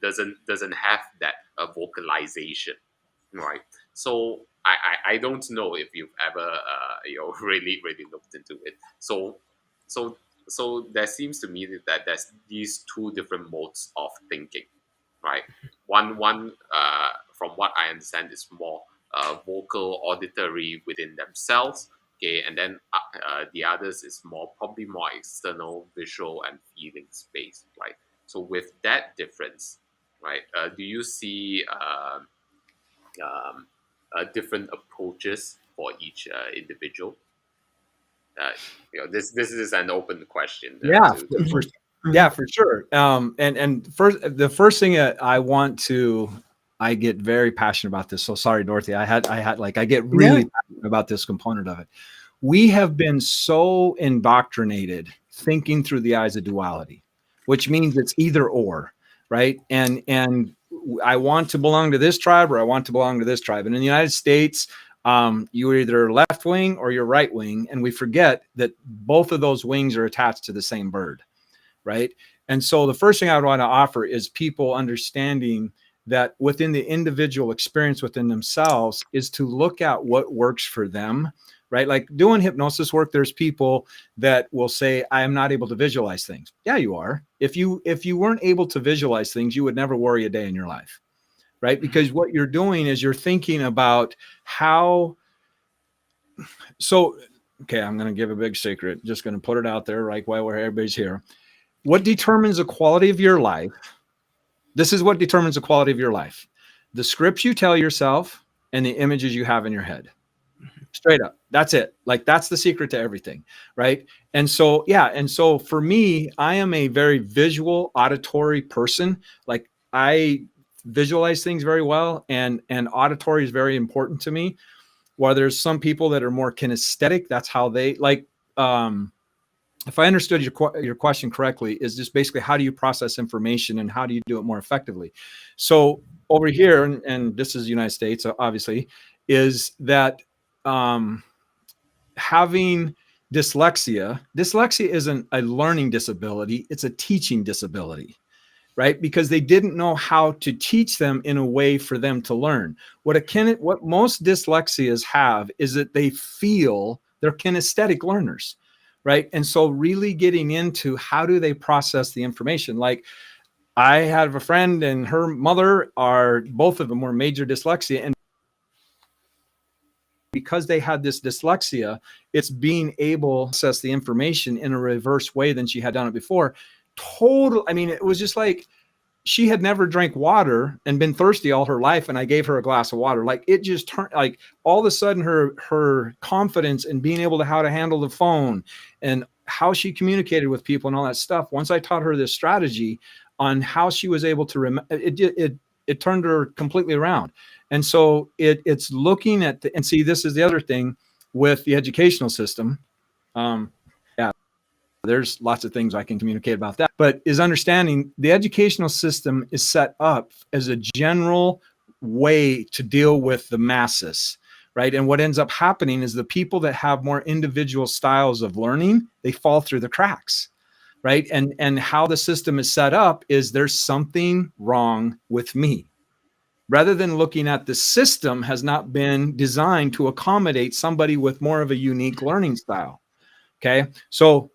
doesn't have that vocalization, Right. So I don't know if you've ever really looked into it. So so there seems to me that there's these two different modes of thinking, right? One from what I understand is more vocal auditory within themselves. Okay, and then the others is probably more external, visual and feelings based, right? So with that difference, right, do you see um, different approaches for each individual? Uh, this is an open question Yeah, to for, both. yeah, for sure. And first, the first thing that I get very passionate about this. So sorry, Dorothy. I get really No. passionate about this component of it. We have been so indoctrinated thinking through the eyes of duality, which means it's either or, right? And I want to belong to this tribe or I want to belong to this tribe. And in the United States, you're either left wing or you're right wing, and we forget that both of those wings are attached to the same bird, right? And so the first thing I would want to offer is people understanding that within the individual experience within themselves is to look at what works for them, right? Like doing hypnosis work, there's people that will say, I am not able to visualize things. Yeah, you are. If you weren't able to visualize things, you would never worry a day in your life, right? Because what you're doing is you're thinking about how. So okay, I'm going to give a big secret, just going to put it out there right while everybody's here. What determines the quality of your life? This is what determines the quality of your life: the scripts you tell yourself and the images you have in your head. Straight up. That's it. Like that's the secret to everything, right? And so yeah, and so for me, I am a very visual auditory person. Like I visualize things very well, and auditory is very important to me. While there's some people that are more kinesthetic, that's how they like. If I understood your question correctly, is just basically how do you process information and how do you do it more effectively? So over here, and this is the United States, obviously, is that um, having dyslexia isn't a learning disability; it's a teaching disability, right? Because they didn't know how to teach them in a way for them to learn. What most dyslexias have is that they feel they're kinesthetic learners, right? And so really getting into how do they process the information. Like I have a friend and her mother are both of them were major dyslexia, and because they had this dyslexia, it's being able to access the information in a reverse way than she had done it before. Total, I mean, it was just like she had never drank water and been thirsty all her life, and I gave her a glass of water. Like it just turned, like all of a sudden her confidence in being able to how to handle the phone and how she communicated with people and all that stuff, once I taught her this strategy on how she was able to it turned her completely around. And so it's looking at and see, this is the other thing with the educational system. Yeah, there's lots of things I can communicate about that, but is understanding the educational system is set up as a general way to deal with the masses, right? And what ends up happening is the people that have more individual styles of learning, they fall through the cracks, right? And how the system is set up is there's something wrong with me. Rather than looking at the system has not been designed to accommodate somebody with more of a unique learning style. Okay. So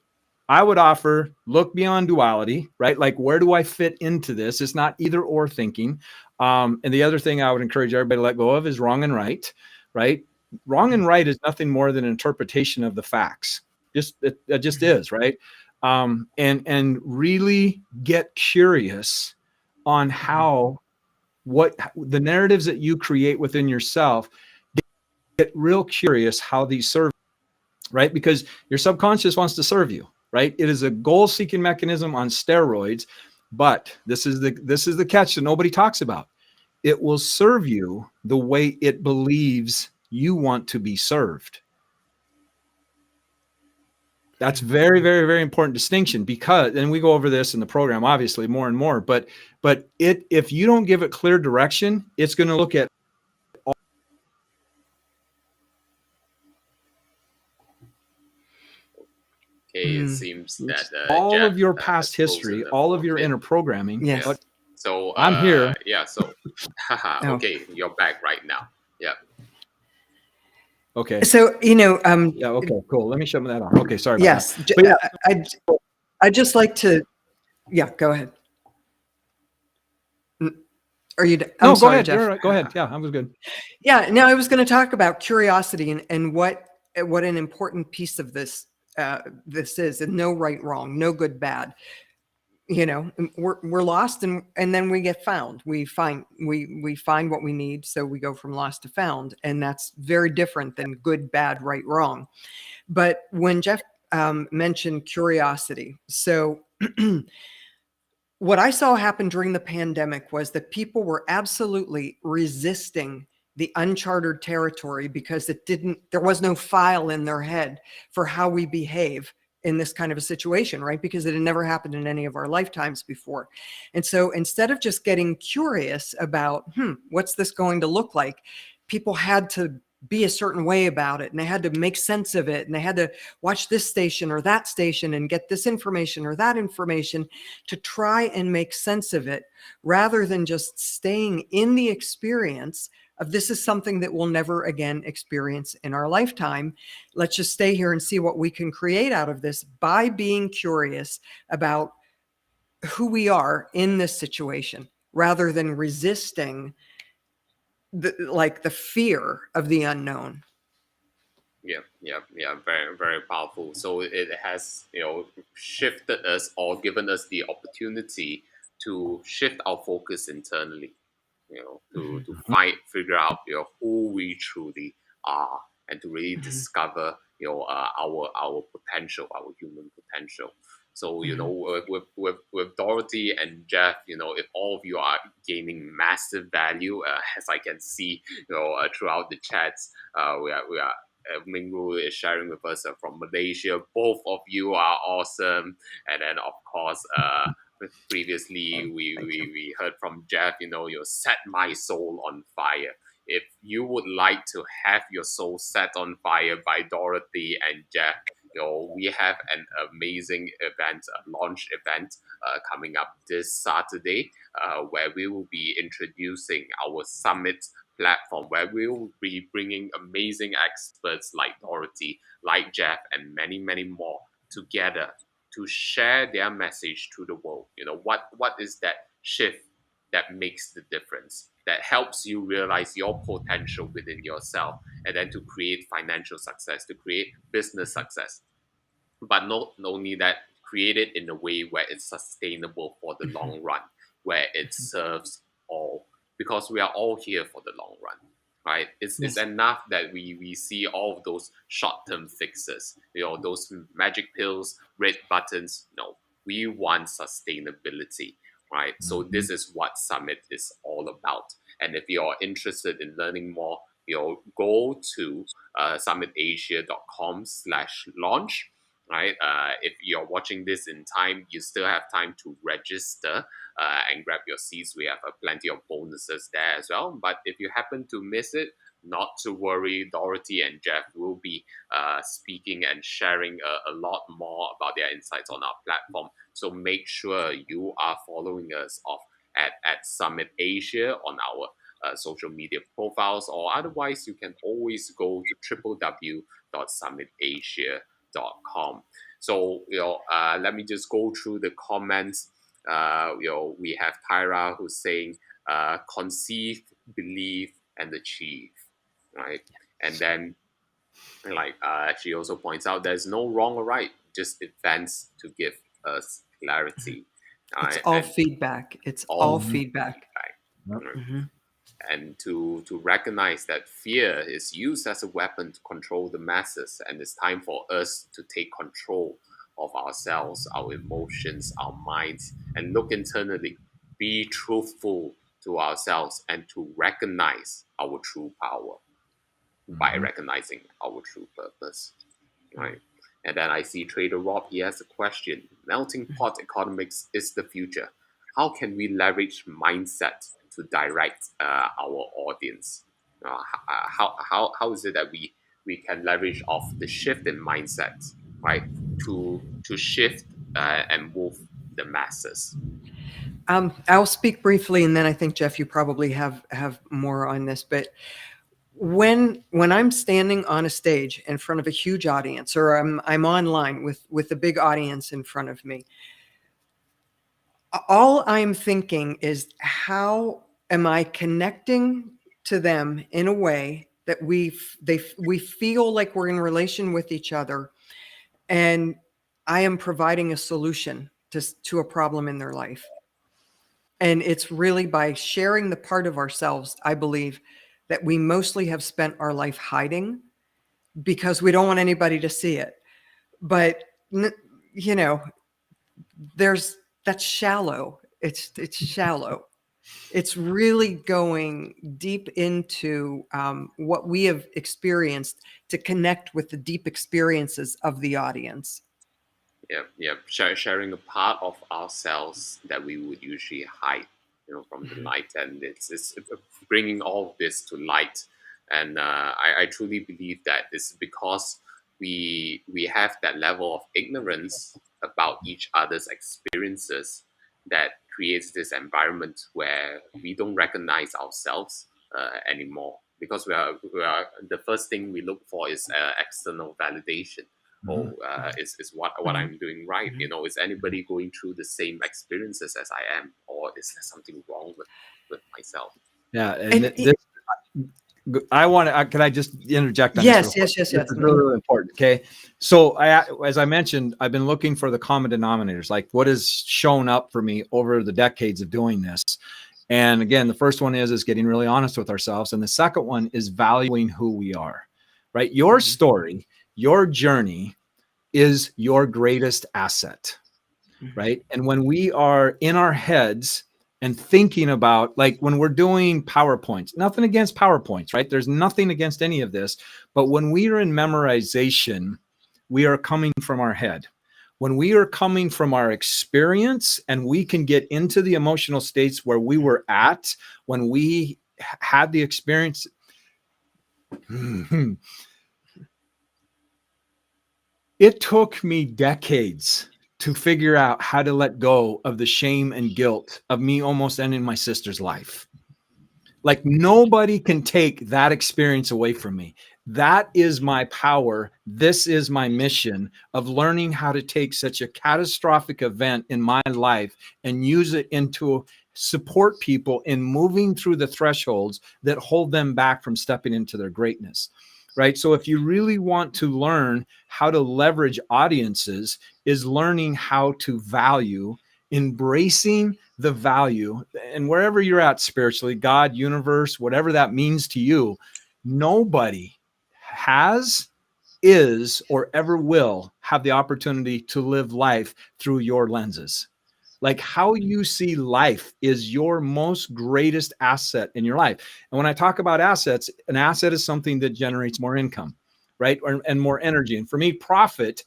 I would offer look beyond duality, right? Like, where do I fit into this? It's not either or thinking. And the other thing I would encourage everybody to let go of is wrong and right, right? Wrong and right is nothing more than an interpretation of the facts. It just is, right? And really get curious on how what the narratives that you create within yourself. Get real curious how these serve, right? Because your subconscious wants to serve you, right? It is a goal-seeking mechanism on steroids, but this is the catch that nobody talks about. It will serve you the way it believes you want to be served. That's very, very, very important distinction, because, and we go over this in the program, obviously more and more, but if you don't give it clear direction, it's going to look at Okay, it seems that all Jeff of your has past frozen history, all of for a your bit. inner programming. Yes. So I'm here. yeah, so haha, Oh, okay, you're back right now. Yeah. Okay. so Yeah. Okay. Cool. Let me shut that off. Okay. Sorry about that. yes, But yeah. I just like to, yeah, go ahead. Are you? I'm No. Go sorry, ahead. You're Jeff. all right. Go ahead. Yeah. I was good. Yeah, no, I was going to talk about curiosity and what an important piece of this is, and no right, wrong, no good, bad. We're lost, and then we get found. We find what we need, so we go from lost to found, and that's very different than good, bad, right, wrong. But when Jeff mentioned curiosity, so what I saw happen during the pandemic was that people were absolutely resisting the uncharted territory because there was no file in their head for how we behave in this kind of a situation, right? Because it had never happened in any of our lifetimes before. And so instead of just getting curious about, what's this going to look like? People had to be a certain way about it, and they had to make sense of it, and they had to watch this station or that station and get this information or that information to try and make sense of it, rather than just staying in the experience of this is something that we'll never again experience in our lifetime. Let's just stay here and see what we can create out of this by being curious about who we are in this situation, rather than resisting the fear of the unknown. Yeah. Very, very powerful. So it has, shifted us or given us the opportunity to shift our focus internally, to figure out, who we truly are, and to really Mhm. discover, our potential, our human potential. So, Mhm. with Dorothy and Jeff, if all of you are gaining massive value, as I can see, throughout the chats, we are Mingru is sharing with us from Malaysia. Both of you are awesome. And then, of course, previously Thank you. we heard from Jeff, you set my soul on fire. If you would like to have your soul set on fire by Dorothy and Jeff, we have an amazing event, a launch event coming up this Saturday, where we will be introducing our summit platform, where we will be bringing amazing experts like Dorothy, like Jeff, and many, many more together to share their message to the world. What is that shift that makes the difference, that helps you realize your potential within yourself, and then to create financial success, to create business success, but not only that, create it in a way where it's sustainable for the long run, where it serves all, because we are all here for the long run, right? It's Yes. enough that we see all of those short-term fixes, those magic pills, red buttons. No, we want sustainability, right? So this is what Summit is all about. And if you're interested in learning more, go to summitasia.com/launch, right? If you're watching this in time, you still have time to register and grab your seats. We have plenty of bonuses there as well. But if you happen to miss it, not to worry. Dorothy and Jeff will be speaking and sharing a lot more about their insights on our platform. So make sure you are following us off at Summit Asia on our social media profiles, or otherwise you can always go to www.summitasia.com. So, let me just go through the comments. We have Tyra who's saying, conceive, believe, and achieve, right? And then, she also points out, there's no wrong or right, just events to give us clarity, It's right? all And feedback. It's all all feedback. Yep. feedback. Mhm. And to recognize that fear is used as a weapon to control the masses, and it's time for us to take control of ourselves, our emotions, our minds, and look internally, be truthful to ourselves, and to recognize our true power by recognizing our true purpose, right? And then I see Trader Rob, he has a question. Melting pot economics is the future. How can we leverage mindset to direct our audience? How is it that we can leverage off the shift in mindset, right, to shift and move the masses? I'll speak briefly, and then I think, Jeff, you probably have more on this. But when I'm standing on a stage in front of a huge audience, or I'm online with a big audience in front of me, all I'm thinking is, how am I connecting to them in a way that we feel like we're in relation with each other, and I am providing a solution to a problem in their life. And it's really by sharing the part of ourselves, I believe, that we mostly have spent our life hiding because we don't want anybody to see it. But, you know, that's shallow. It's shallow. It's really going deep into what we have experienced to connect with the deep experiences of the audience. Yeah. Sharing a part of ourselves that we would usually hide, from the light, and it's bringing all of this to light. And I truly believe that it's because we have that level of ignorance about each other's experiences that creates this environment where we don't recognize ourselves anymore, because we are the first thing we look for is external validation. Is what I'm doing right? Is anybody going through the same experiences as I am, or is there something wrong with myself? Yeah, and this, can I just interject on yes, this? Yes. This is really, really important. Okay, so as I mentioned, I've been looking for the common denominators, like what has shown up for me over the decades of doing this. And again, the first one is getting really honest with ourselves, and the second one is valuing who we are. Right, your story, your journey is your greatest asset. Right, and when we are in our heads and thinking about, like when we're doing PowerPoints, nothing against PowerPoints, right? There's nothing against any of this. But when we are in memorization, we are coming from our head. When we are coming from our experience, and we can get into the emotional states where we were at when we had the experience. It took me decades to figure out how to let go of the shame and guilt of me almost ending my sister's life. Like, nobody can take that experience away from me. That is my power. This is my mission of learning how to take such a catastrophic event in my life and use it into support people in moving through the thresholds that hold them back from stepping into their greatness. Right. So if you really want to learn how to leverage audiences, is learning how to value, embracing the value, and wherever you're at spiritually, God, universe, whatever that means to you, nobody has, is, or ever will have the opportunity to live life through your lenses. Like, how you see life is your most greatest asset in your life. And when I talk about assets, an asset is something that generates more income, right? And more energy. And for me, profit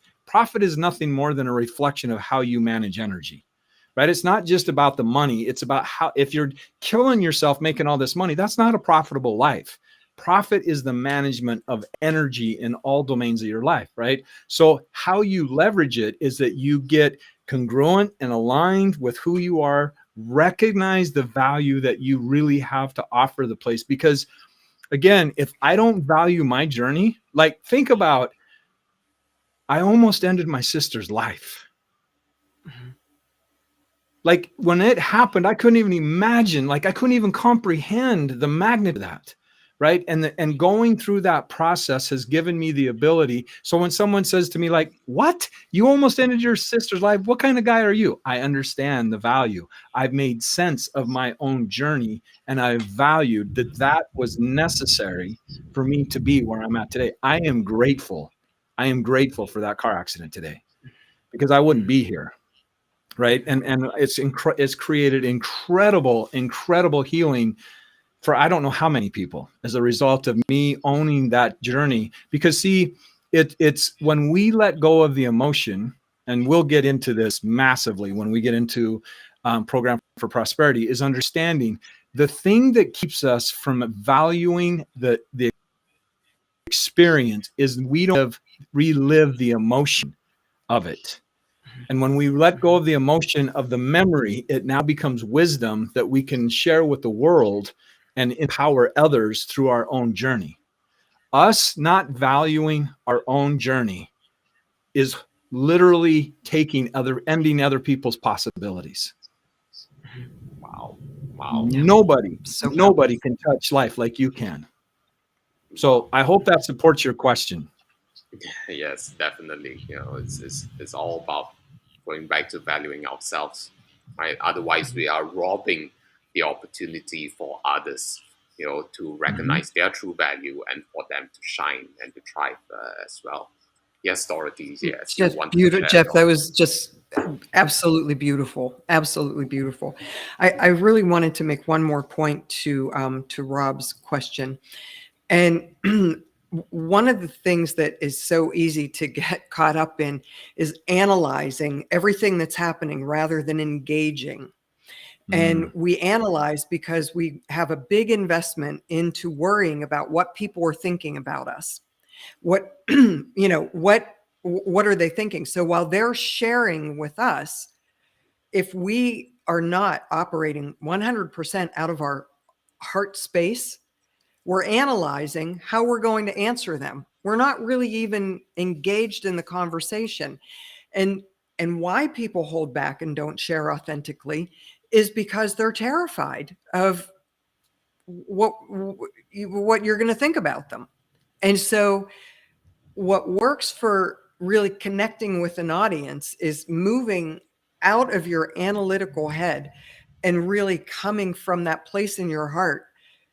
is nothing more than a reflection of how you manage energy, right? It's not just about the money. It's about how, if you're killing yourself making all this money, that's not a profitable life. Profit is the management of energy in all domains of your life, right? So how you leverage it is that you get congruent and aligned with who you are, recognize the value that you really have to offer the place. Because again, if I don't value my journey, like, think about, I almost ended my sister's life. Like, when it happened, I couldn't even imagine, like, I couldn't even comprehend the magnitude of that. Right. And going through that process has given me the ability. So when someone says to me, like, what? You almost ended your sister's life. What kind of guy are you? I understand the value. I've made sense of my own journey, and I've valued that was necessary for me to be where I'm at today. I am grateful. I am grateful for that car accident today, because I wouldn't be here. Right. And it's created incredible healing for I don't know how many people as a result of me owning that journey. Because see, it's when we let go of the emotion, and we'll get into this massively when we get into Program for Prosperity, is understanding the thing that keeps us from valuing the experience is we don't relive the emotion of it. And when we let go of the emotion of the memory, it now becomes wisdom that we can share with the world and empower others through our own journey. Us not valuing our own journey is literally ending other people's possibilities. Wow. Nobody can touch life like you can. So I hope that supports your question. Yes, definitely. It's all about going back to valuing ourselves, right? Otherwise, we are robbing the opportunity for others, to recognize their true value and for them to shine and to thrive as well. Yes, Dorothy. Yes, you Just wanted to beautiful, share. Jeff. That was just absolutely beautiful. Absolutely beautiful. I really wanted to make one more point to Rob's question. And one of the things that is so easy to get caught up in is analyzing everything that's happening rather than engaging. And we analyze because we have a big investment into worrying about what people are thinking about us. What, what are they thinking? So while they're sharing with us, if we are not operating 100% out of our heart space, we're analyzing how we're going to answer them. We're not really even engaged in the conversation. And why people hold back and don't share authentically is because they're terrified of what you're going to think about them. And so what works for really connecting with an audience is moving out of your analytical head and really coming from that place in your heart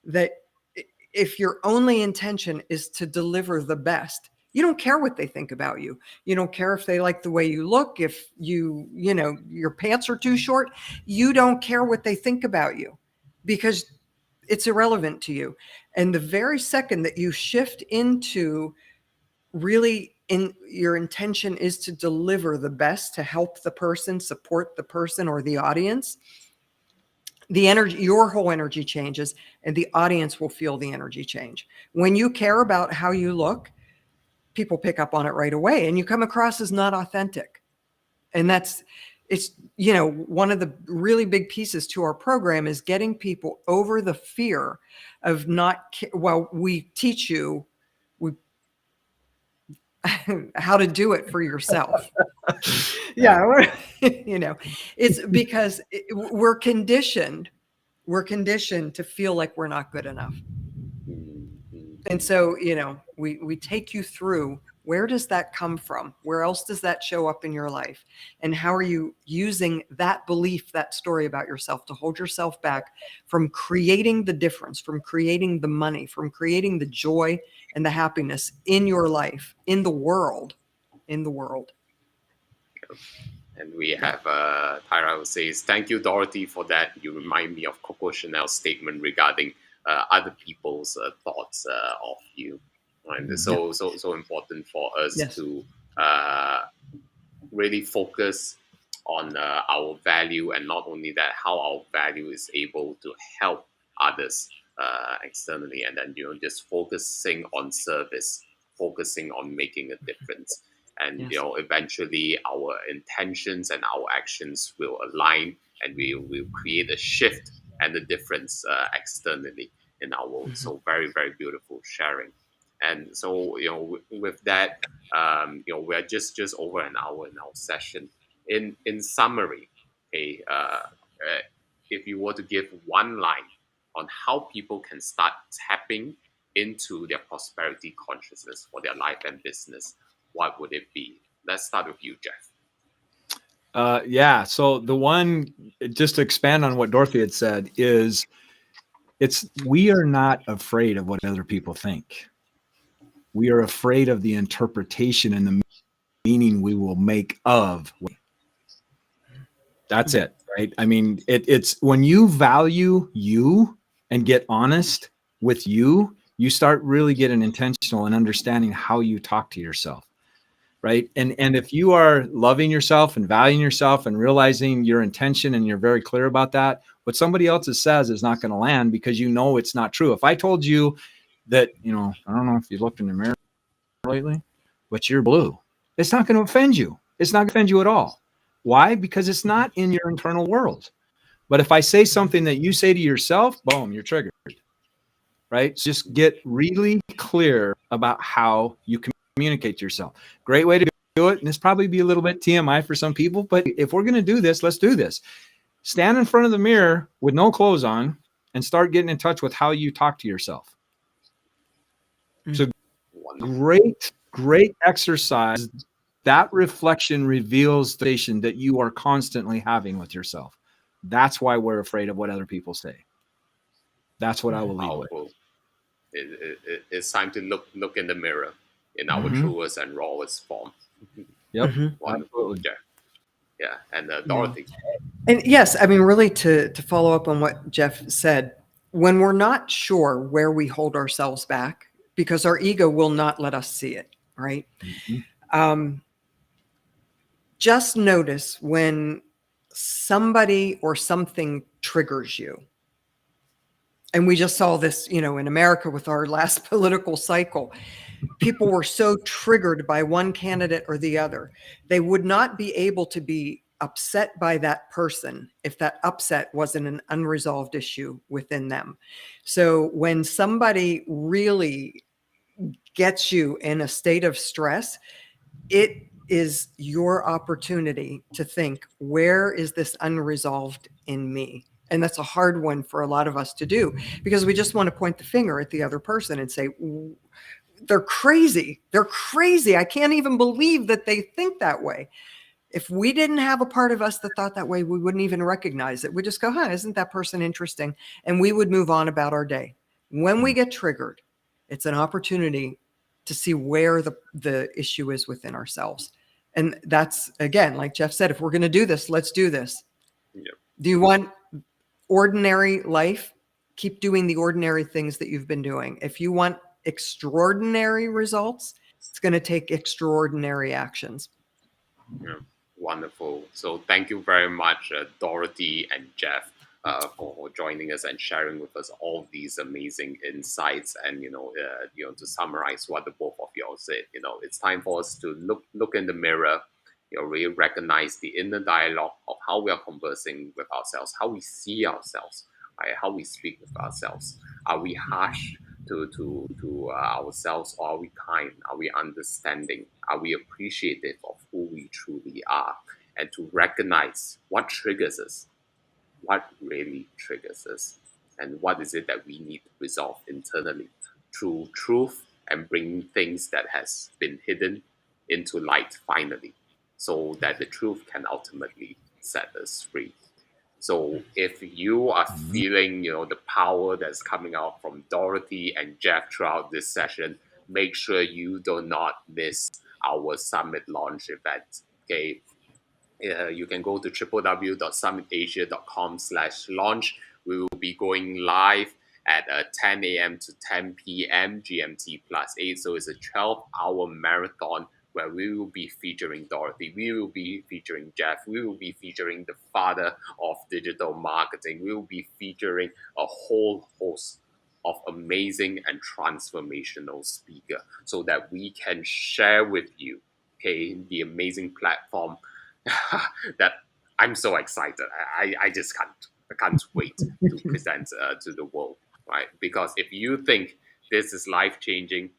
that if your only intention is to deliver the best, you don't care what they think about you. You don't care if they like the way you look, if your pants are too short. You don't care what they think about you because it's irrelevant to you. And the very second that you shift into really your intention is to deliver the best, to help the person, support the person or the audience, the energy, your whole energy changes and the audience will feel the energy change. When you care about how you look, people pick up on it right away and you come across as not authentic. And it's one of the really big pieces to our program is getting people over the fear of we teach you how to do it for yourself. Yeah. It's because we're conditioned to feel like we're not good enough. And so, we take you through, where does that come from? Where else does that show up in your life? And how are you using that belief, that story about yourself to hold yourself back from creating the difference, from creating the money, from creating the joy and the happiness in your life, in the world. And we have Tyra who says, "Thank you, Dorothy, for that. You remind me of Coco Chanel's statement regarding other people's thoughts of you." And it's so important for us to really focus on our value, and not only that, how our value is able to help others externally, and then just focusing on service, focusing on making a difference. And eventually our intentions and our actions will align, and we will create a shift and a difference externally in our world. So very, very beautiful sharing. And so with that, we're just over an hour in our session. In summary, okay, if you were to give one line on how people can start tapping into their prosperity consciousness for their life and business, what would it be? Let's start with you, Jeff. So the one, just to expand on what Dorothy had said, is we are not afraid of what other people think. We are afraid of the interpretation and the meaning we will make of. That's it, right? I mean, it's when you value you and get honest with you, you start really getting intentional and understanding how you talk to yourself. Right. And if you are loving yourself and valuing yourself and realizing your intention and you're very clear about that, what somebody else says is not going to land because it's not true. If I told you that, I don't know if you looked in the mirror lately, but you're blue, it's not going to offend you. It's not going to offend you at all. Why? Because it's not in your internal world. But if I say something that you say to yourself, boom, you're triggered, right? So just get really clear about how you communicate to yourself. Great way to do it. And this probably be a little bit TMI for some people, but if we're going to do this, let's do this. Stand in front of the mirror with no clothes on and start getting in touch with how you talk to yourself. So great exercise. That reflection reveals the station that you are constantly having with yourself. That's why we're afraid of what other people say. That's what I will leave with. It's time to look in the mirror in our truest and rawest form. Yep. Wonderful, Jeff. Yeah, and Dorothy. And yes, I mean, really to follow up on what Jeff said, when we're not sure where we hold ourselves back, because our ego will not let us see it, right? Just notice when somebody or something triggers you. And we just saw this, in America with our last political cycle. People were so triggered by one candidate or the other. They would not be able to be upset by that person if that upset wasn't an unresolved issue within them. So when somebody really gets you in a state of stress, it is your opportunity to think, where is this unresolved in me? And that's a hard one for a lot of us to do, because we just want to point the finger at the other person and say, they're crazy. They're crazy. I can't even believe that they think that way. If we didn't have a part of us that thought that way, we wouldn't even recognize it. We'd just go, isn't that person interesting? And we would move on about our day. When we get triggered, it's an opportunity to see where the issue is within ourselves. And that's, again, like Jeff said, if we're going to do this, let's do this. Yep. Do you want ordinary life? Keep doing the ordinary things that you've been doing. If you want extraordinary results, it's going to take extraordinary actions. Yeah, wonderful. So thank you very much, Dorothy and Jeff, for joining us and sharing with us all these amazing insights. And to summarize what the both of you all said, it's time for us to look in the mirror. Really recognize the inner dialogue of how we are conversing with ourselves, how we see ourselves, right? How we speak with ourselves. Are we harsh to ourselves, or are we kind? Are we understanding? Are we appreciative of who we truly are? And to recognize what triggers us, what really triggers us, and what is it that we need to resolve internally through truth and bringing things that has been hidden into light finally, so that the truth can ultimately set us free. So if you are feeling, the power that's coming out from Dorothy and Jeff throughout this session, make sure you do not miss our summit launch event. Okay, you can go to www.summitasia.com/launch. We will be going live at 10 a.m. to 10 p.m. GMT +8. So it's a 12-hour marathon where we will be featuring Dorothy, we will be featuring Jeff, we will be featuring the father of digital marketing, we will be featuring a whole host of amazing and transformational speakers, so that we can share with you, okay, the amazing platform that I'm so excited. I just can't wait to present to the world, right? Because if you think this is life changing,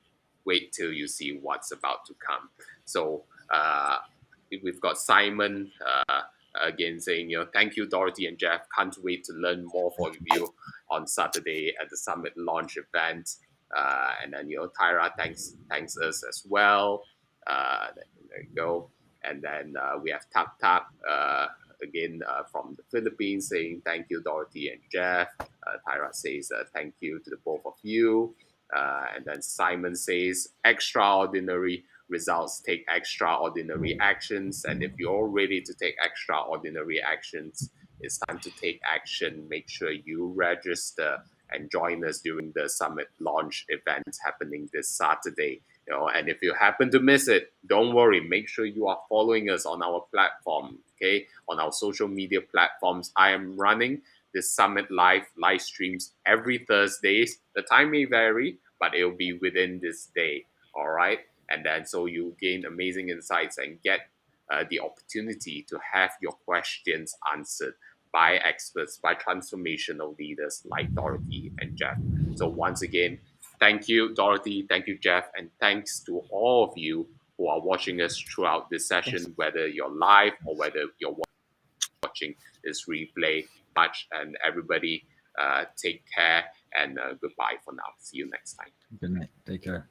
wait till you see what's about to come. So we've got Simon again saying, thank you, Dorothy and Jeff. Can't wait to learn more from you on Saturday at the summit launch event. And then Tyra thanks us as well. There you go. And then we have Tap Tap again from the Philippines saying thank you, Dorothy and Jeff. Tyra says thank you to the both of you. And then Simon says extraordinary results take extraordinary actions. And if you're ready to take extraordinary actions, it's time to take action. Make sure you register and join us during the summit launch event happening this Saturday. And if you happen to miss it, don't worry. Make sure you are following us on our platform, okay? On our social media platforms. I am running this summit live streams every Thursdays. The time may vary, but it'll be within this day, all right? And then so you gain amazing insights and get the opportunity to have your questions answered by experts, by transformational leaders like Dorothy and Jeff. So once again, thank you, Dorothy. Thank you, Jeff. And thanks to all of you who are watching us throughout this Yes. session, whether you're live or whether you're watching this replay. Much and everybody take care and goodbye for now. See you next time. Good night. Take care.